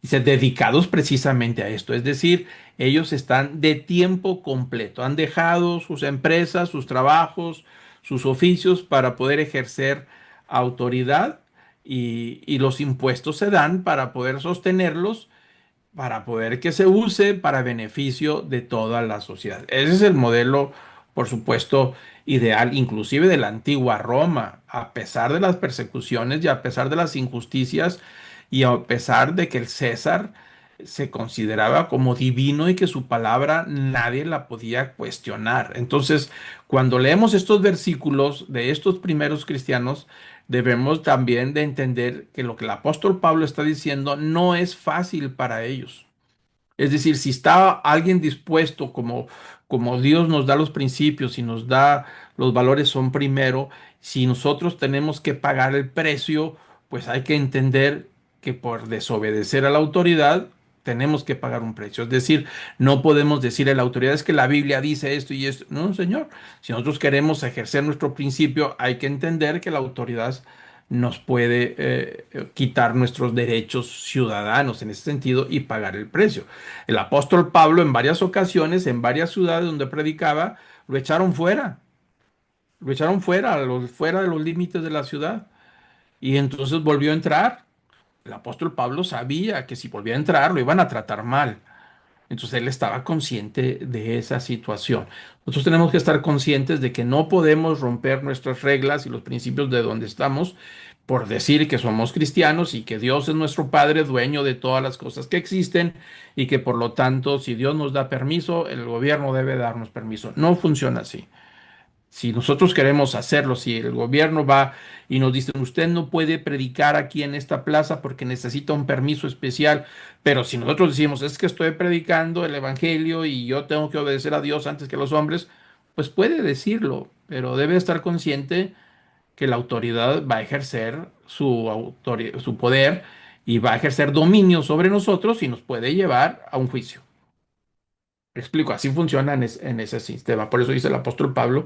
Dice, dedicados precisamente a esto, es decir, ellos están de tiempo completo, han dejado sus empresas, sus trabajos, sus oficios para poder ejercer autoridad y los impuestos se dan para poder sostenerlos, para poder que se use para beneficio de toda la sociedad. Ese es el modelo, por supuesto, ideal, inclusive de la antigua Roma, a pesar de las persecuciones y a pesar de las injusticias y a pesar de que el César se consideraba como divino y que su palabra nadie la podía cuestionar. Entonces, cuando leemos estos versículos de estos primeros cristianos, debemos también de entender que lo que el apóstol Pablo está diciendo no es fácil para ellos. Es decir, si está alguien dispuesto, como Dios nos da los principios y nos da los valores son primero, si nosotros tenemos que pagar el precio, pues hay que entender que por desobedecer a la autoridad tenemos que pagar un precio. Es decir, no podemos decir a la autoridad es que la Biblia dice esto y esto. No, señor. Si nosotros queremos ejercer nuestro principio, hay que entender que la autoridad nos puede quitar nuestros derechos ciudadanos en ese sentido y pagar el precio. El apóstol Pablo en varias ocasiones, en varias ciudades donde predicaba, lo echaron fuera, fuera de los límites de la ciudad. Y entonces volvió a entrar. El apóstol Pablo sabía que si volvía a entrar lo iban a tratar mal. Entonces él estaba consciente de esa situación. Nosotros tenemos que estar conscientes de que no podemos romper nuestras reglas y los principios de donde estamos por decir que somos cristianos y que Dios es nuestro Padre, dueño de todas las cosas que existen y que por lo tanto, si Dios nos da permiso, el gobierno debe darnos permiso. No funciona así. Si nosotros queremos hacerlo, si el gobierno va y nos dice, usted no puede predicar aquí en esta plaza porque necesita un permiso especial, pero si nosotros decimos, es que estoy predicando el evangelio y yo tengo que obedecer a Dios antes que los hombres, pues puede decirlo, pero debe estar consciente que la autoridad va a ejercer su poder y va a ejercer dominio sobre nosotros y nos puede llevar a un juicio. Me explico, así funciona en ese sistema. Por eso dice el apóstol Pablo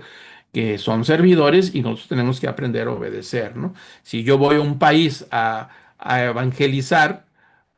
que son servidores y nosotros tenemos que aprender a obedecer, ¿no? Si yo voy a un país a evangelizar,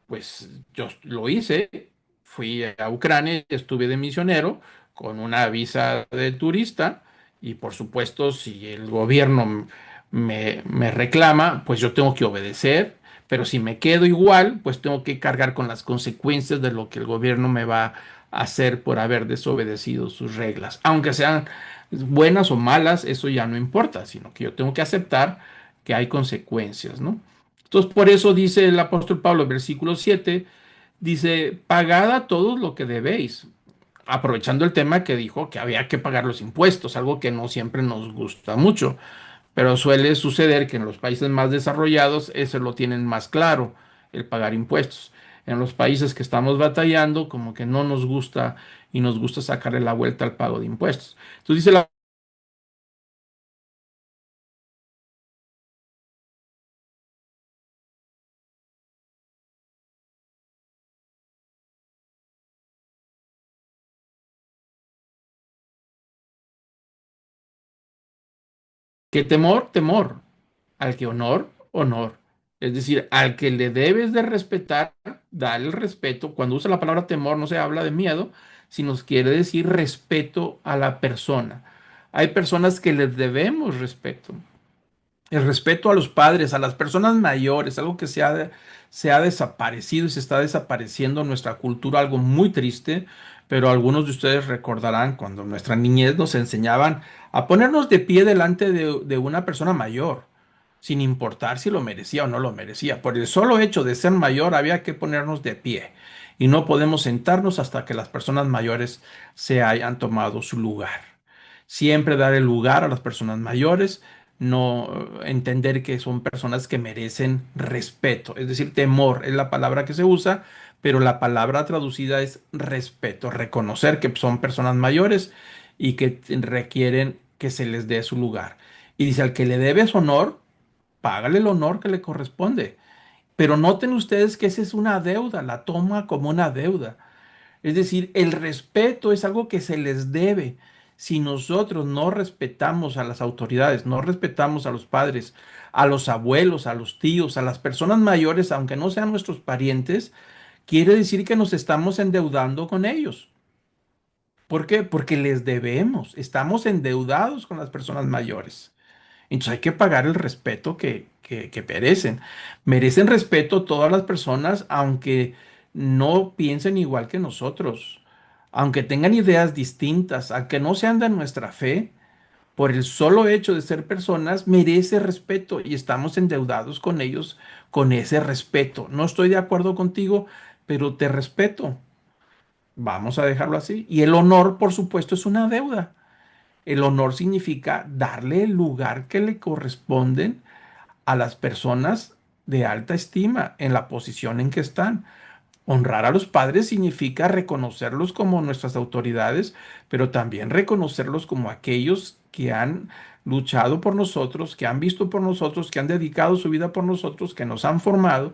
pues yo lo hice, fui a Ucrania, estuve de misionero con una visa de turista y por supuesto si el gobierno me reclama, pues yo tengo que obedecer, pero si me quedo igual, pues tengo que cargar con las consecuencias de lo que el gobierno me va a hacer por haber desobedecido sus reglas, aunque sean buenas o malas, eso ya no importa, sino que yo tengo que aceptar que hay consecuencias, ¿no? Entonces, por eso dice el apóstol Pablo, versículo 7, dice, pagad a todos lo que debéis, aprovechando el tema que dijo que había que pagar los impuestos, algo que no siempre nos gusta mucho, pero suele suceder que en los países más desarrollados eso lo tienen más claro, el pagar impuestos. En los países que estamos batallando, como que no nos gusta y nos gusta sacarle la vuelta al pago de impuestos. Entonces dice la que temor, temor, al que honor, honor. Es decir, al que le debes de respetar, dale el respeto. Cuando usa la palabra temor no se habla de miedo, sino quiere decir respeto a la persona. Hay personas que les debemos respeto. El respeto a los padres, a las personas mayores, algo que se ha desaparecido y se está desapareciendo en nuestra cultura, algo muy triste, pero algunos de ustedes recordarán cuando en nuestra niñez nos enseñaban a ponernos de pie delante de una persona mayor, sin importar si lo merecía o no lo merecía. Por el solo hecho de ser mayor había que ponernos de pie y no podemos sentarnos hasta que las personas mayores se hayan tomado su lugar. Siempre dar el lugar a las personas mayores, no entender que son personas que merecen respeto, es decir, temor es la palabra que se usa, pero la palabra traducida es respeto, reconocer que son personas mayores y que requieren que se les dé su lugar. Y dice, al que le debes honor, págale el honor que le corresponde. Pero noten ustedes que esa es una deuda, la toma como una deuda. Es decir, el respeto es algo que se les debe. Si nosotros no respetamos a las autoridades, no respetamos a los padres, a los abuelos, a los tíos, a las personas mayores, aunque no sean nuestros parientes, quiere decir que nos estamos endeudando con ellos. ¿Por qué? Porque les debemos. Estamos endeudados con las personas mayores. Entonces hay que pagar el respeto que merecen. Merecen respeto todas las personas, aunque no piensen igual que nosotros, aunque tengan ideas distintas, aunque no sean de nuestra fe, por el solo hecho de ser personas, merece respeto y estamos endeudados con ellos con ese respeto. No estoy de acuerdo contigo, pero te respeto. Vamos a dejarlo así. Y el honor, por supuesto, es una deuda. El honor significa darle el lugar que le corresponden a las personas de alta estima en la posición en que están. Honrar a los padres significa reconocerlos como nuestras autoridades, pero también reconocerlos como aquellos que han luchado por nosotros, que han visto por nosotros, que han dedicado su vida por nosotros, que nos han formado.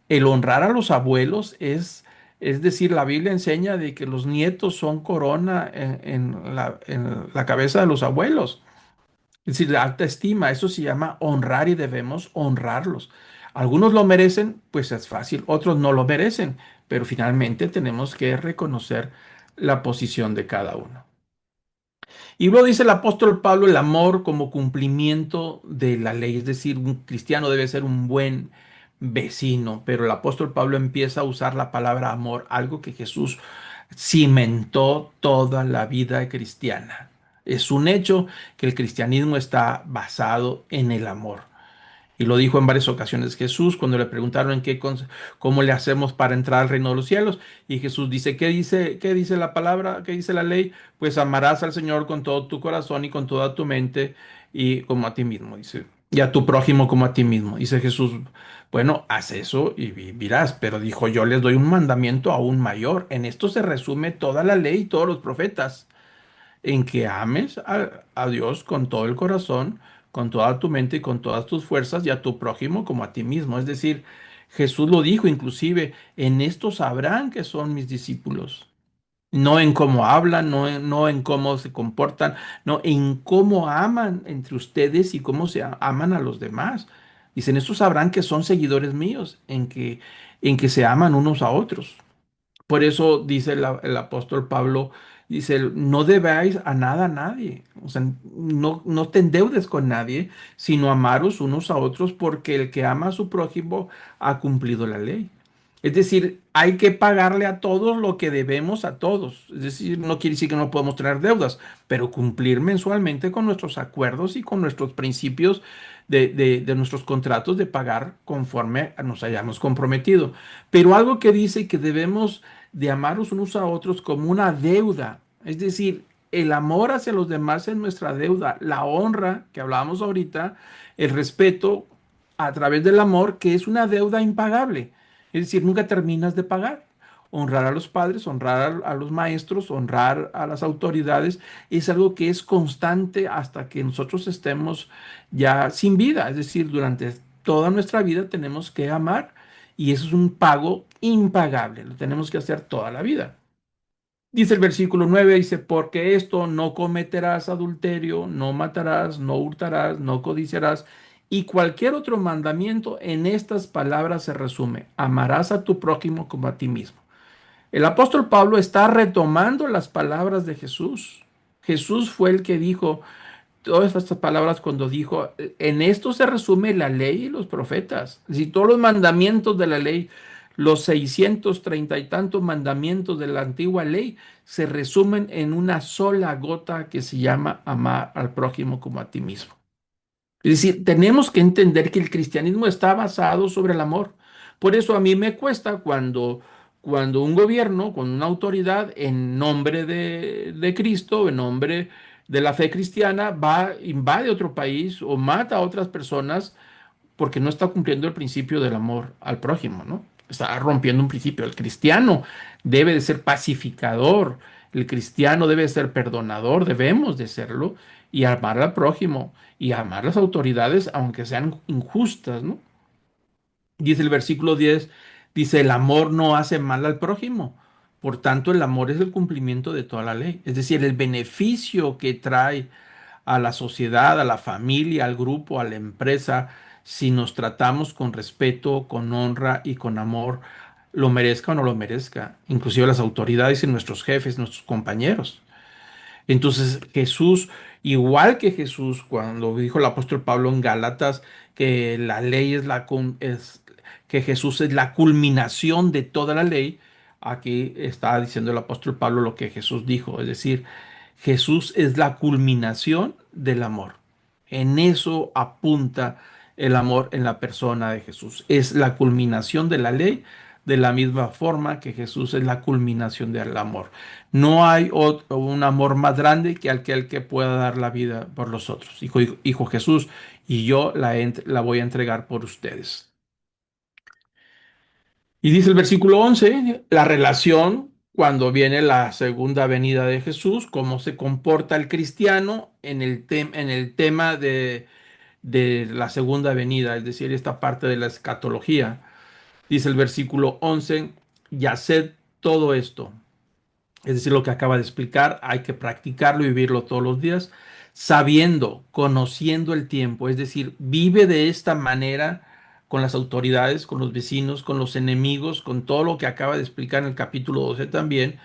El honrar a los abuelos es decir, la Biblia enseña de que los nietos son corona en la cabeza de los abuelos. Es decir, de alta estima, eso se llama honrar y debemos honrarlos. Algunos lo merecen, pues es fácil, otros no lo merecen, pero finalmente tenemos que reconocer la posición de cada uno. Y luego dice el apóstol Pablo el amor como cumplimiento de la ley, es decir, un cristiano debe ser un buen vecino, pero el apóstol Pablo empieza a usar la palabra amor, algo que Jesús cimentó toda la vida cristiana. Es un hecho que el cristianismo está basado en el amor. Y lo dijo en varias ocasiones Jesús cuando le preguntaron cómo le hacemos para entrar al reino de los cielos. Y Jesús dice, qué dice la palabra? ¿Qué dice la ley? Pues amarás al Señor con todo tu corazón y con toda tu mente y como a ti mismo, dice. Y a tu prójimo como a ti mismo. Dice Jesús, bueno, haz eso y vivirás. Pero dijo, yo les doy un mandamiento aún mayor. En esto se resume toda la ley y todos los profetas en que ames a Dios con todo el corazón, con toda tu mente y con todas tus fuerzas y a tu prójimo como a ti mismo. Es decir, Jesús lo dijo inclusive, en esto sabrán que son mis discípulos. No en cómo hablan, no en cómo se comportan, no en cómo aman entre ustedes y cómo aman a los demás. Dicen, estos sabrán que son seguidores míos, en que se aman unos a otros. Por eso dice el apóstol Pablo, dice, no debáis a nada a nadie, o sea, no te endeudes con nadie, sino amaros unos a otros, porque el que ama a su prójimo ha cumplido la ley. Es decir, hay que pagarle a todos lo que debemos a todos. Es decir, no quiere decir que no podemos tener deudas, pero cumplir mensualmente con nuestros acuerdos y con nuestros principios de nuestros contratos de pagar conforme nos hayamos comprometido. Pero algo que dice que debemos de amarnos unos a otros como una deuda. Es decir, el amor hacia los demás es nuestra deuda. La honra, que hablábamos ahorita, el respeto a través del amor, que es una deuda impagable. Es decir, nunca terminas de pagar. Honrar a los padres, honrar a los maestros, honrar a las autoridades, es algo que es constante hasta que nosotros estemos ya sin vida. Es decir, durante toda nuestra vida tenemos que amar y eso es un pago impagable. Lo tenemos que hacer toda la vida. Dice el versículo 9, dice, porque esto no cometerás adulterio, no matarás, no hurtarás, no codiciarás. Y cualquier otro mandamiento en estas palabras se resume, amarás a tu prójimo como a ti mismo. El apóstol Pablo está retomando las palabras de Jesús. Jesús fue el que dijo todas estas palabras cuando dijo, en esto se resume la ley y los profetas. Si todos los mandamientos de la ley, los 630 y tantos mandamientos de la antigua ley, se resumen en una sola gota que se llama amar al prójimo como a ti mismo. Es decir, tenemos que entender que el cristianismo está basado sobre el amor. Por eso a mí me cuesta cuando un gobierno, con una autoridad en nombre de Cristo, en nombre de la fe cristiana va, invade otro país o mata a otras personas porque no está cumpliendo el principio del amor al prójimo, ¿no? Está rompiendo un principio. El cristiano debe de ser pacificador, el cristiano debe de ser perdonador, debemos de serlo, y amar al prójimo y amar las autoridades, aunque sean injustas, ¿no? Dice el versículo 10, dice, el amor no hace mal al prójimo. Por tanto, el amor es el cumplimiento de toda la ley. Es decir, el beneficio que trae a la sociedad, a la familia, al grupo, a la empresa, si nos tratamos con respeto, con honra y con amor, lo merezca o no lo merezca, inclusive las autoridades y nuestros jefes, nuestros compañeros. Entonces Jesús, igual que Jesús, cuando dijo el apóstol Pablo en Gálatas que la ley que Jesús es la culminación de toda la ley, aquí está diciendo el apóstol Pablo lo que Jesús dijo, es decir, Jesús es la culminación del amor. En eso apunta el amor en la persona de Jesús. Es la culminación de la ley, de la misma forma que Jesús es la culminación del amor. No hay un amor más grande que aquel que pueda dar la vida por los otros. Hijo Jesús, y yo la voy a entregar por ustedes. Y dice el versículo 11 la relación cuando viene la segunda venida de Jesús, cómo se comporta el cristiano en el tema de la segunda venida, es decir, esta parte de la escatología. Dice el versículo 11 y haced todo esto. Es decir, lo que acaba de explicar, hay que practicarlo y vivirlo todos los días, sabiendo, conociendo el tiempo. Es decir, vive de esta manera con las autoridades, con los vecinos, con los enemigos, con todo lo que acaba de explicar en el capítulo 12 también.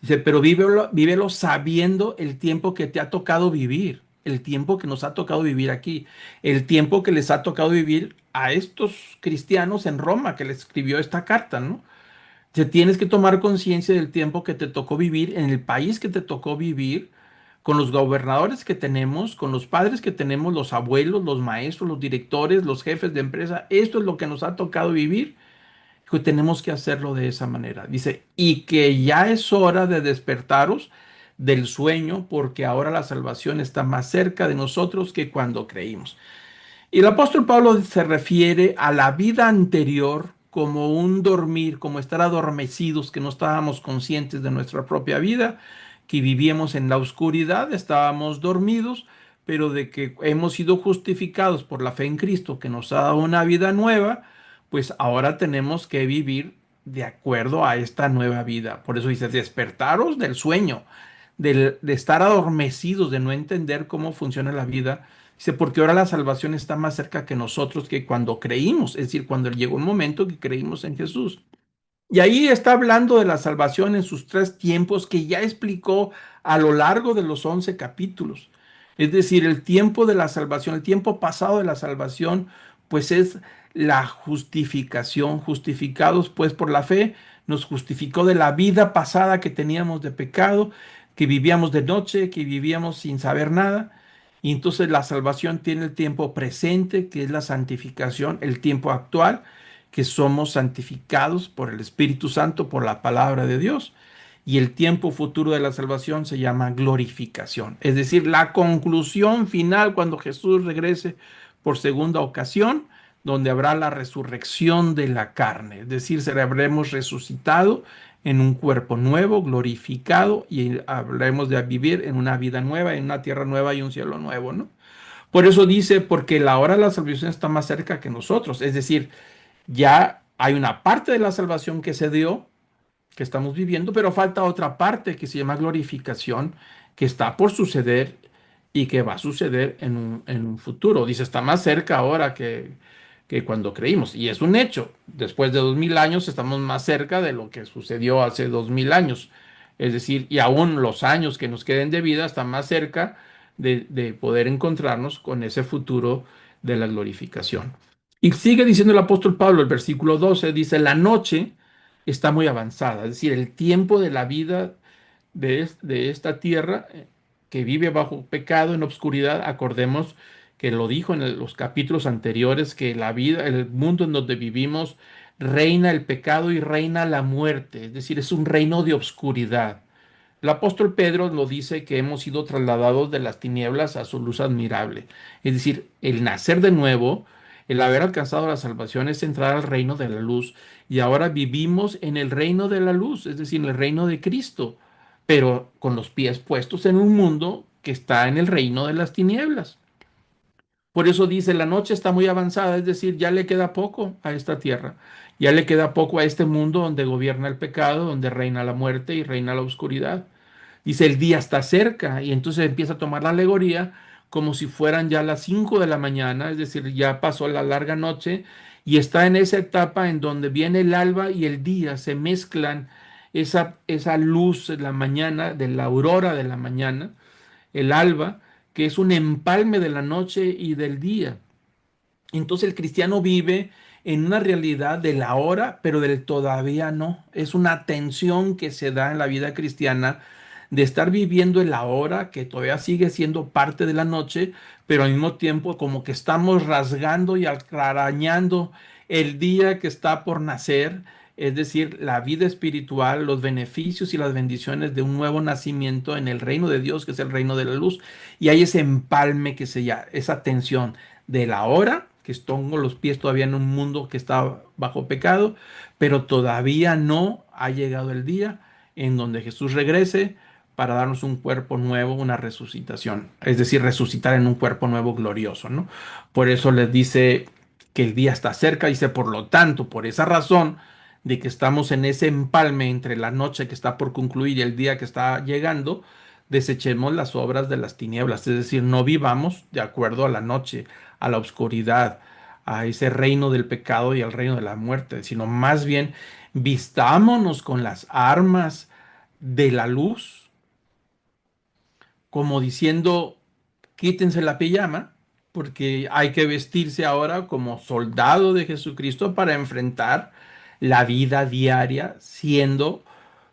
Dice, pero vívelo sabiendo el tiempo que te ha tocado vivir, el tiempo que nos ha tocado vivir aquí, el tiempo que les ha tocado vivir a estos cristianos en Roma que les escribió esta carta, ¿no? Te tienes que tomar conciencia del tiempo que te tocó vivir, en el país que te tocó vivir, con los gobernadores que tenemos, con los padres que tenemos, los abuelos, los maestros, los directores, los jefes de empresa. Esto es lo que nos ha tocado vivir, que tenemos que hacerlo de esa manera. Dice, y que ya es hora de despertaros del sueño, porque ahora la salvación está más cerca de nosotros que cuando creímos. Y el apóstol Pablo se refiere a la vida anterior como un dormir, como estar adormecidos, que no estábamos conscientes de nuestra propia vida, que vivíamos en la oscuridad, estábamos dormidos, pero de que hemos sido justificados por la fe en Cristo, que nos ha dado una vida nueva, pues ahora tenemos que vivir de acuerdo a esta nueva vida. Por eso dice, despertaros del sueño, de estar adormecidos, de no entender cómo funciona la vida. Dice, porque ahora la salvación está más cerca que nosotros que cuando creímos, es decir, cuando llegó el momento que creímos en Jesús. Y ahí está hablando de la salvación en sus tres tiempos que ya explicó a lo largo de los 11 capítulos. Es decir, el tiempo de la salvación, el tiempo pasado de la salvación, pues es la justificación. Justificados pues por la fe, nos justificó de la vida pasada que teníamos de pecado, que vivíamos de noche, que vivíamos sin saber nada. Y entonces la salvación tiene el tiempo presente, que es la santificación, el tiempo actual, que somos santificados por el Espíritu Santo, por la palabra de Dios. Y el tiempo futuro de la salvación se llama glorificación, es decir, la conclusión final cuando Jesús regrese por segunda ocasión, donde habrá la resurrección de la carne, es decir, habremos resucitado en un cuerpo nuevo, glorificado, y habremos de vivir en una vida nueva, en una tierra nueva y un cielo nuevo, ¿no? Por eso dice, porque la hora de la salvación está más cerca que nosotros, es decir, ya hay una parte de la salvación que se dio, que estamos viviendo, pero falta otra parte que se llama glorificación, que está por suceder y que va a suceder en un futuro. Dice, está más cerca ahora que cuando creímos. Y es un hecho. Después de 2000 años estamos más cerca de lo que sucedió hace 2000 años. Es decir, y aún los años que nos queden de vida están más cerca de poder encontrarnos con ese futuro de la glorificación. Y sigue diciendo el apóstol Pablo, el versículo 12, dice, la noche está muy avanzada, es decir, el tiempo de la vida de esta tierra que vive bajo pecado en obscuridad, acordemos que lo dijo en los capítulos anteriores, que la vida, el mundo en donde vivimos, reina el pecado y reina la muerte, es decir, es un reino de obscuridad. El apóstol Pedro lo dice que hemos sido trasladados de las tinieblas a su luz admirable. Es decir, el nacer de nuevo, el haber alcanzado la salvación es entrar al reino de la luz y ahora vivimos en el reino de la luz, es decir, en el reino de Cristo, pero con los pies puestos en un mundo que está en el reino de las tinieblas. Por eso dice, la noche está muy avanzada, es decir, ya le queda poco a esta tierra, ya le queda poco a este mundo donde gobierna el pecado, donde reina la muerte y reina la oscuridad. Dice, el día está cerca y entonces empieza a tomar la alegoría como si fueran ya las 5 de la mañana, es decir, ya pasó la larga noche y está en esa etapa en donde viene el alba y el día, se mezclan esa luz de la mañana, de la aurora de la mañana, el alba, que es un empalme de la noche y del día. Entonces el cristiano vive en una realidad del ahora, pero del todavía no. Es una tensión que se da en la vida cristiana de estar viviendo el ahora, que todavía sigue siendo parte de la noche, pero al mismo tiempo como que estamos rasgando y arañando el día que está por nacer, es decir, la vida espiritual, los beneficios y las bendiciones de un nuevo nacimiento en el reino de Dios, que es el reino de la luz, y hay ese empalme que se llama, esa tensión de la hora, que estongo los pies todavía en un mundo que está bajo pecado, pero todavía no ha llegado el día en donde Jesús regrese para darnos un cuerpo nuevo, una resucitación, es decir, resucitar en un cuerpo nuevo glorioso, ¿no? Por eso les dice que el día está cerca, dice, por lo tanto, por esa razón de que estamos en ese empalme entre la noche que está por concluir y el día que está llegando, desechemos las obras de las tinieblas, es decir, no vivamos de acuerdo a la noche, a la oscuridad, a ese reino del pecado y al reino de la muerte, sino más bien vistámonos con las armas de la luz, como diciendo, quítense la pijama, porque hay que vestirse ahora como soldado de Jesucristo para enfrentar la vida diaria siendo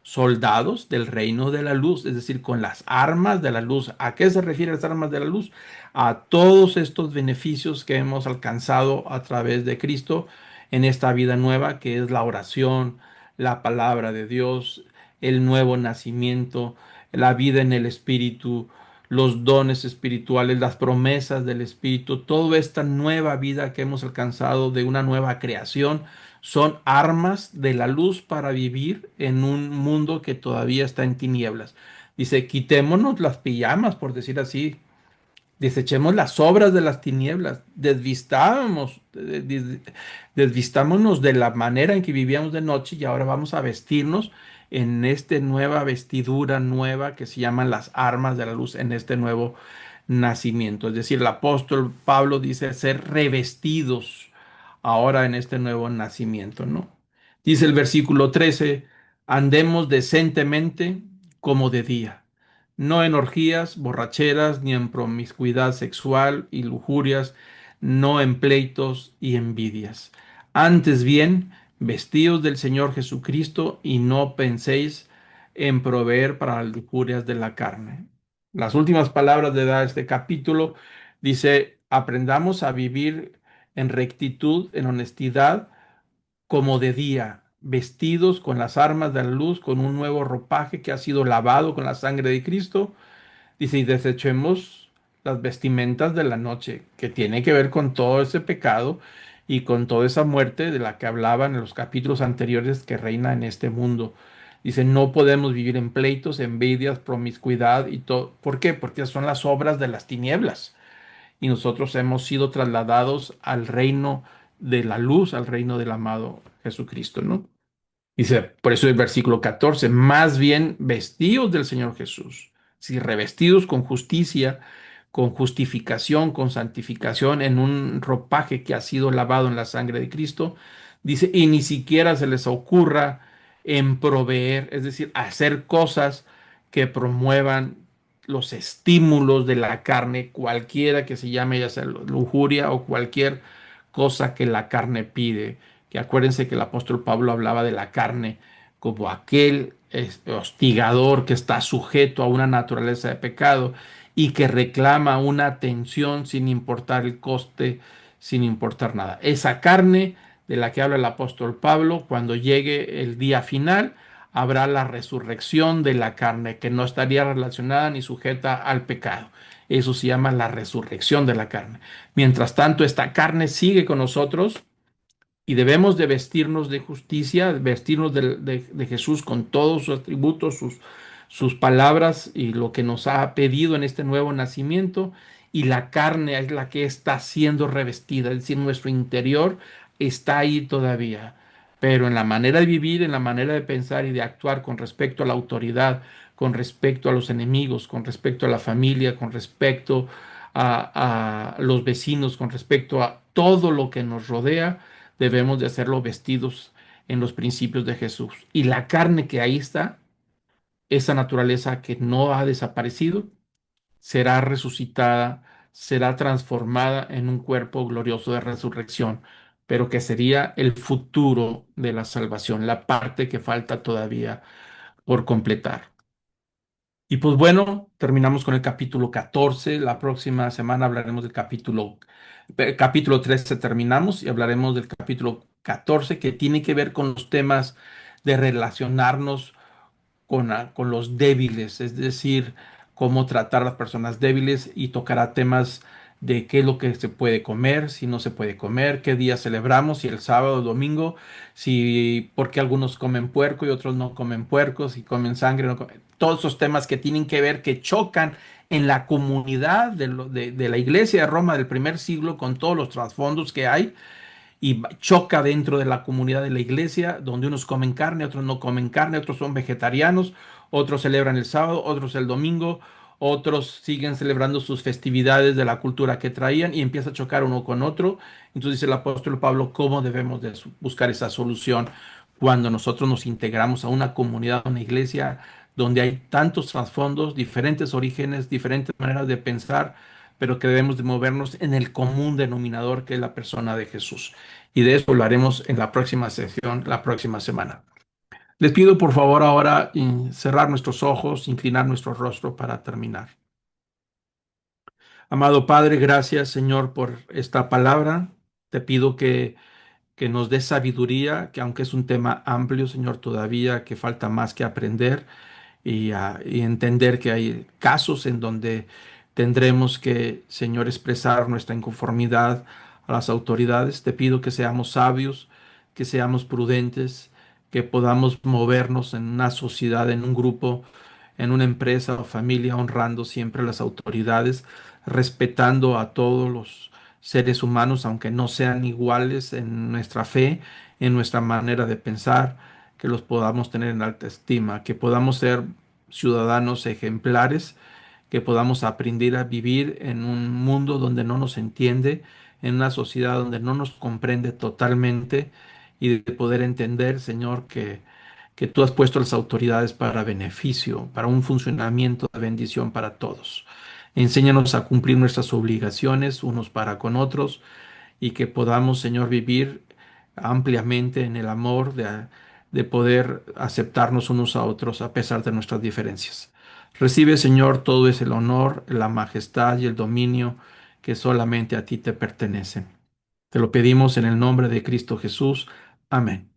soldados del reino de la luz, es decir, con las armas de la luz. ¿A qué se refiere las armas de la luz? A todos estos beneficios que hemos alcanzado a través de Cristo en esta vida nueva, que es la oración, la palabra de Dios, el nuevo nacimiento, la vida en el Espíritu, los dones espirituales, las promesas del Espíritu, toda esta nueva vida que hemos alcanzado de una nueva creación, son armas de la luz para vivir en un mundo que todavía está en tinieblas. Dice, quitémonos las pijamas, por decir así, desechemos las obras de las tinieblas, desvistámonos de la manera en que vivíamos de noche y ahora vamos a vestirnos en esta nueva vestidura nueva que se llaman las armas de la luz, en este nuevo nacimiento. Es decir, el apóstol Pablo dice ser revestidos ahora en este nuevo nacimiento, ¿no? Dice el versículo 13, andemos decentemente como de día, no en orgías, borracheras, ni en promiscuidad sexual y lujurias, no en pleitos y envidias. Antes bien, vestíos del Señor Jesucristo y no penséis en proveer para las lujurias de la carne. Las últimas palabras de este capítulo dice, aprendamos a vivir en rectitud, en honestidad, como de día, vestidos con las armas de la luz, con un nuevo ropaje que ha sido lavado con la sangre de Cristo. Dice, y desechemos las vestimentas de la noche, que tiene que ver con todo ese pecado y con toda esa muerte de la que hablaban en los capítulos anteriores que reina en este mundo. Dice, no podemos vivir en pleitos, envidias, promiscuidad y todo. ¿Por qué? Porque son las obras de las tinieblas y nosotros hemos sido trasladados al reino de la luz, al reino del amado Jesucristo, ¿no? Dice, por eso el versículo 14, más bien vestidos del Señor Jesús, si revestidos con justicia, con justificación, con santificación, en un ropaje que ha sido lavado en la sangre de Cristo, dice, y ni siquiera se les ocurra en proveer, es decir, hacer cosas que promuevan los estímulos de la carne, cualquiera que se llame, ya sea lujuria o cualquier cosa que la carne pide, que acuérdense que el apóstol Pablo hablaba de la carne como aquel hostigador que está sujeto a una naturaleza de pecado y que reclama una atención sin importar el coste, sin importar nada. Esa carne de la que habla el apóstol Pablo, cuando llegue el día final, habrá la resurrección de la carne, que no estaría relacionada ni sujeta al pecado. Eso se llama la resurrección de la carne. Mientras tanto, esta carne sigue con nosotros y debemos de vestirnos de justicia, vestirnos de Jesús con todos sus atributos, sus palabras y lo que nos ha pedido en este nuevo nacimiento. Y la carne es la que está siendo revestida, es decir, nuestro interior está ahí todavía. Pero en la manera de vivir, en la manera de pensar y de actuar con respecto a la autoridad, con respecto a los enemigos, con respecto a la familia, con respecto a los vecinos, con respecto a todo lo que nos rodea, debemos de hacerlo vestidos en los principios de Jesús. Y la carne que ahí está, esa naturaleza que no ha desaparecido, será resucitada, será transformada en un cuerpo glorioso de resurrección, pero que sería el futuro de la salvación, la parte que falta todavía por completar. Y pues bueno, terminamos con el capítulo 14. La próxima semana hablaremos del capítulo 13 terminamos y hablaremos del capítulo 14 que tiene que ver con los temas de relacionarnos con los débiles, es decir, cómo tratar a las personas débiles y tocará temas de qué es lo que se puede comer, si no se puede comer, qué día celebramos, si el sábado o domingo, si por qué algunos comen puerco y otros no comen puerco, si comen sangre, no comen, todos esos temas que tienen que ver, que chocan en la comunidad de la iglesia de Roma del primer siglo con todos los trasfondos que hay y choca dentro de la comunidad de la iglesia, donde unos comen carne, otros no comen carne, otros son vegetarianos, otros celebran el sábado, otros el domingo, otros siguen celebrando sus festividades de la cultura que traían y empieza a chocar uno con otro. Entonces dice el apóstol Pablo, ¿cómo debemos de buscar esa solución cuando nosotros nos integramos a una comunidad, a una iglesia donde hay tantos trasfondos, diferentes orígenes, diferentes maneras de pensar, pero que debemos de movernos en el común denominador que es la persona de Jesús? Y de eso hablaremos en la próxima sesión, la próxima semana. Les pido por favor ahora cerrar nuestros ojos, inclinar nuestro rostro para terminar. Amado Padre, gracias Señor por esta palabra. Te pido que nos dé sabiduría, que aunque es un tema amplio, Señor, todavía que falta más que aprender y entender que hay casos en donde tendremos que, Señor, expresar nuestra inconformidad a las autoridades. Te pido que seamos sabios, que seamos prudentes, que podamos movernos en una sociedad, en un grupo, en una empresa o familia, honrando siempre a las autoridades, respetando a todos los seres humanos, aunque no sean iguales en nuestra fe, en nuestra manera de pensar, que los podamos tener en alta estima, que podamos ser ciudadanos ejemplares, que podamos aprender a vivir en un mundo donde no nos entiende, en una sociedad donde no nos comprende totalmente y de poder entender, Señor, que tú has puesto las autoridades para beneficio, para un funcionamiento de bendición para todos. Enséñanos a cumplir nuestras obligaciones unos para con otros y que podamos, Señor, vivir ampliamente en el amor de poder aceptarnos unos a otros a pesar de nuestras diferencias. Recibe, Señor, todo es el honor, la majestad y el dominio que solamente a ti te pertenecen. Te lo pedimos en el nombre de Cristo Jesús. Amén.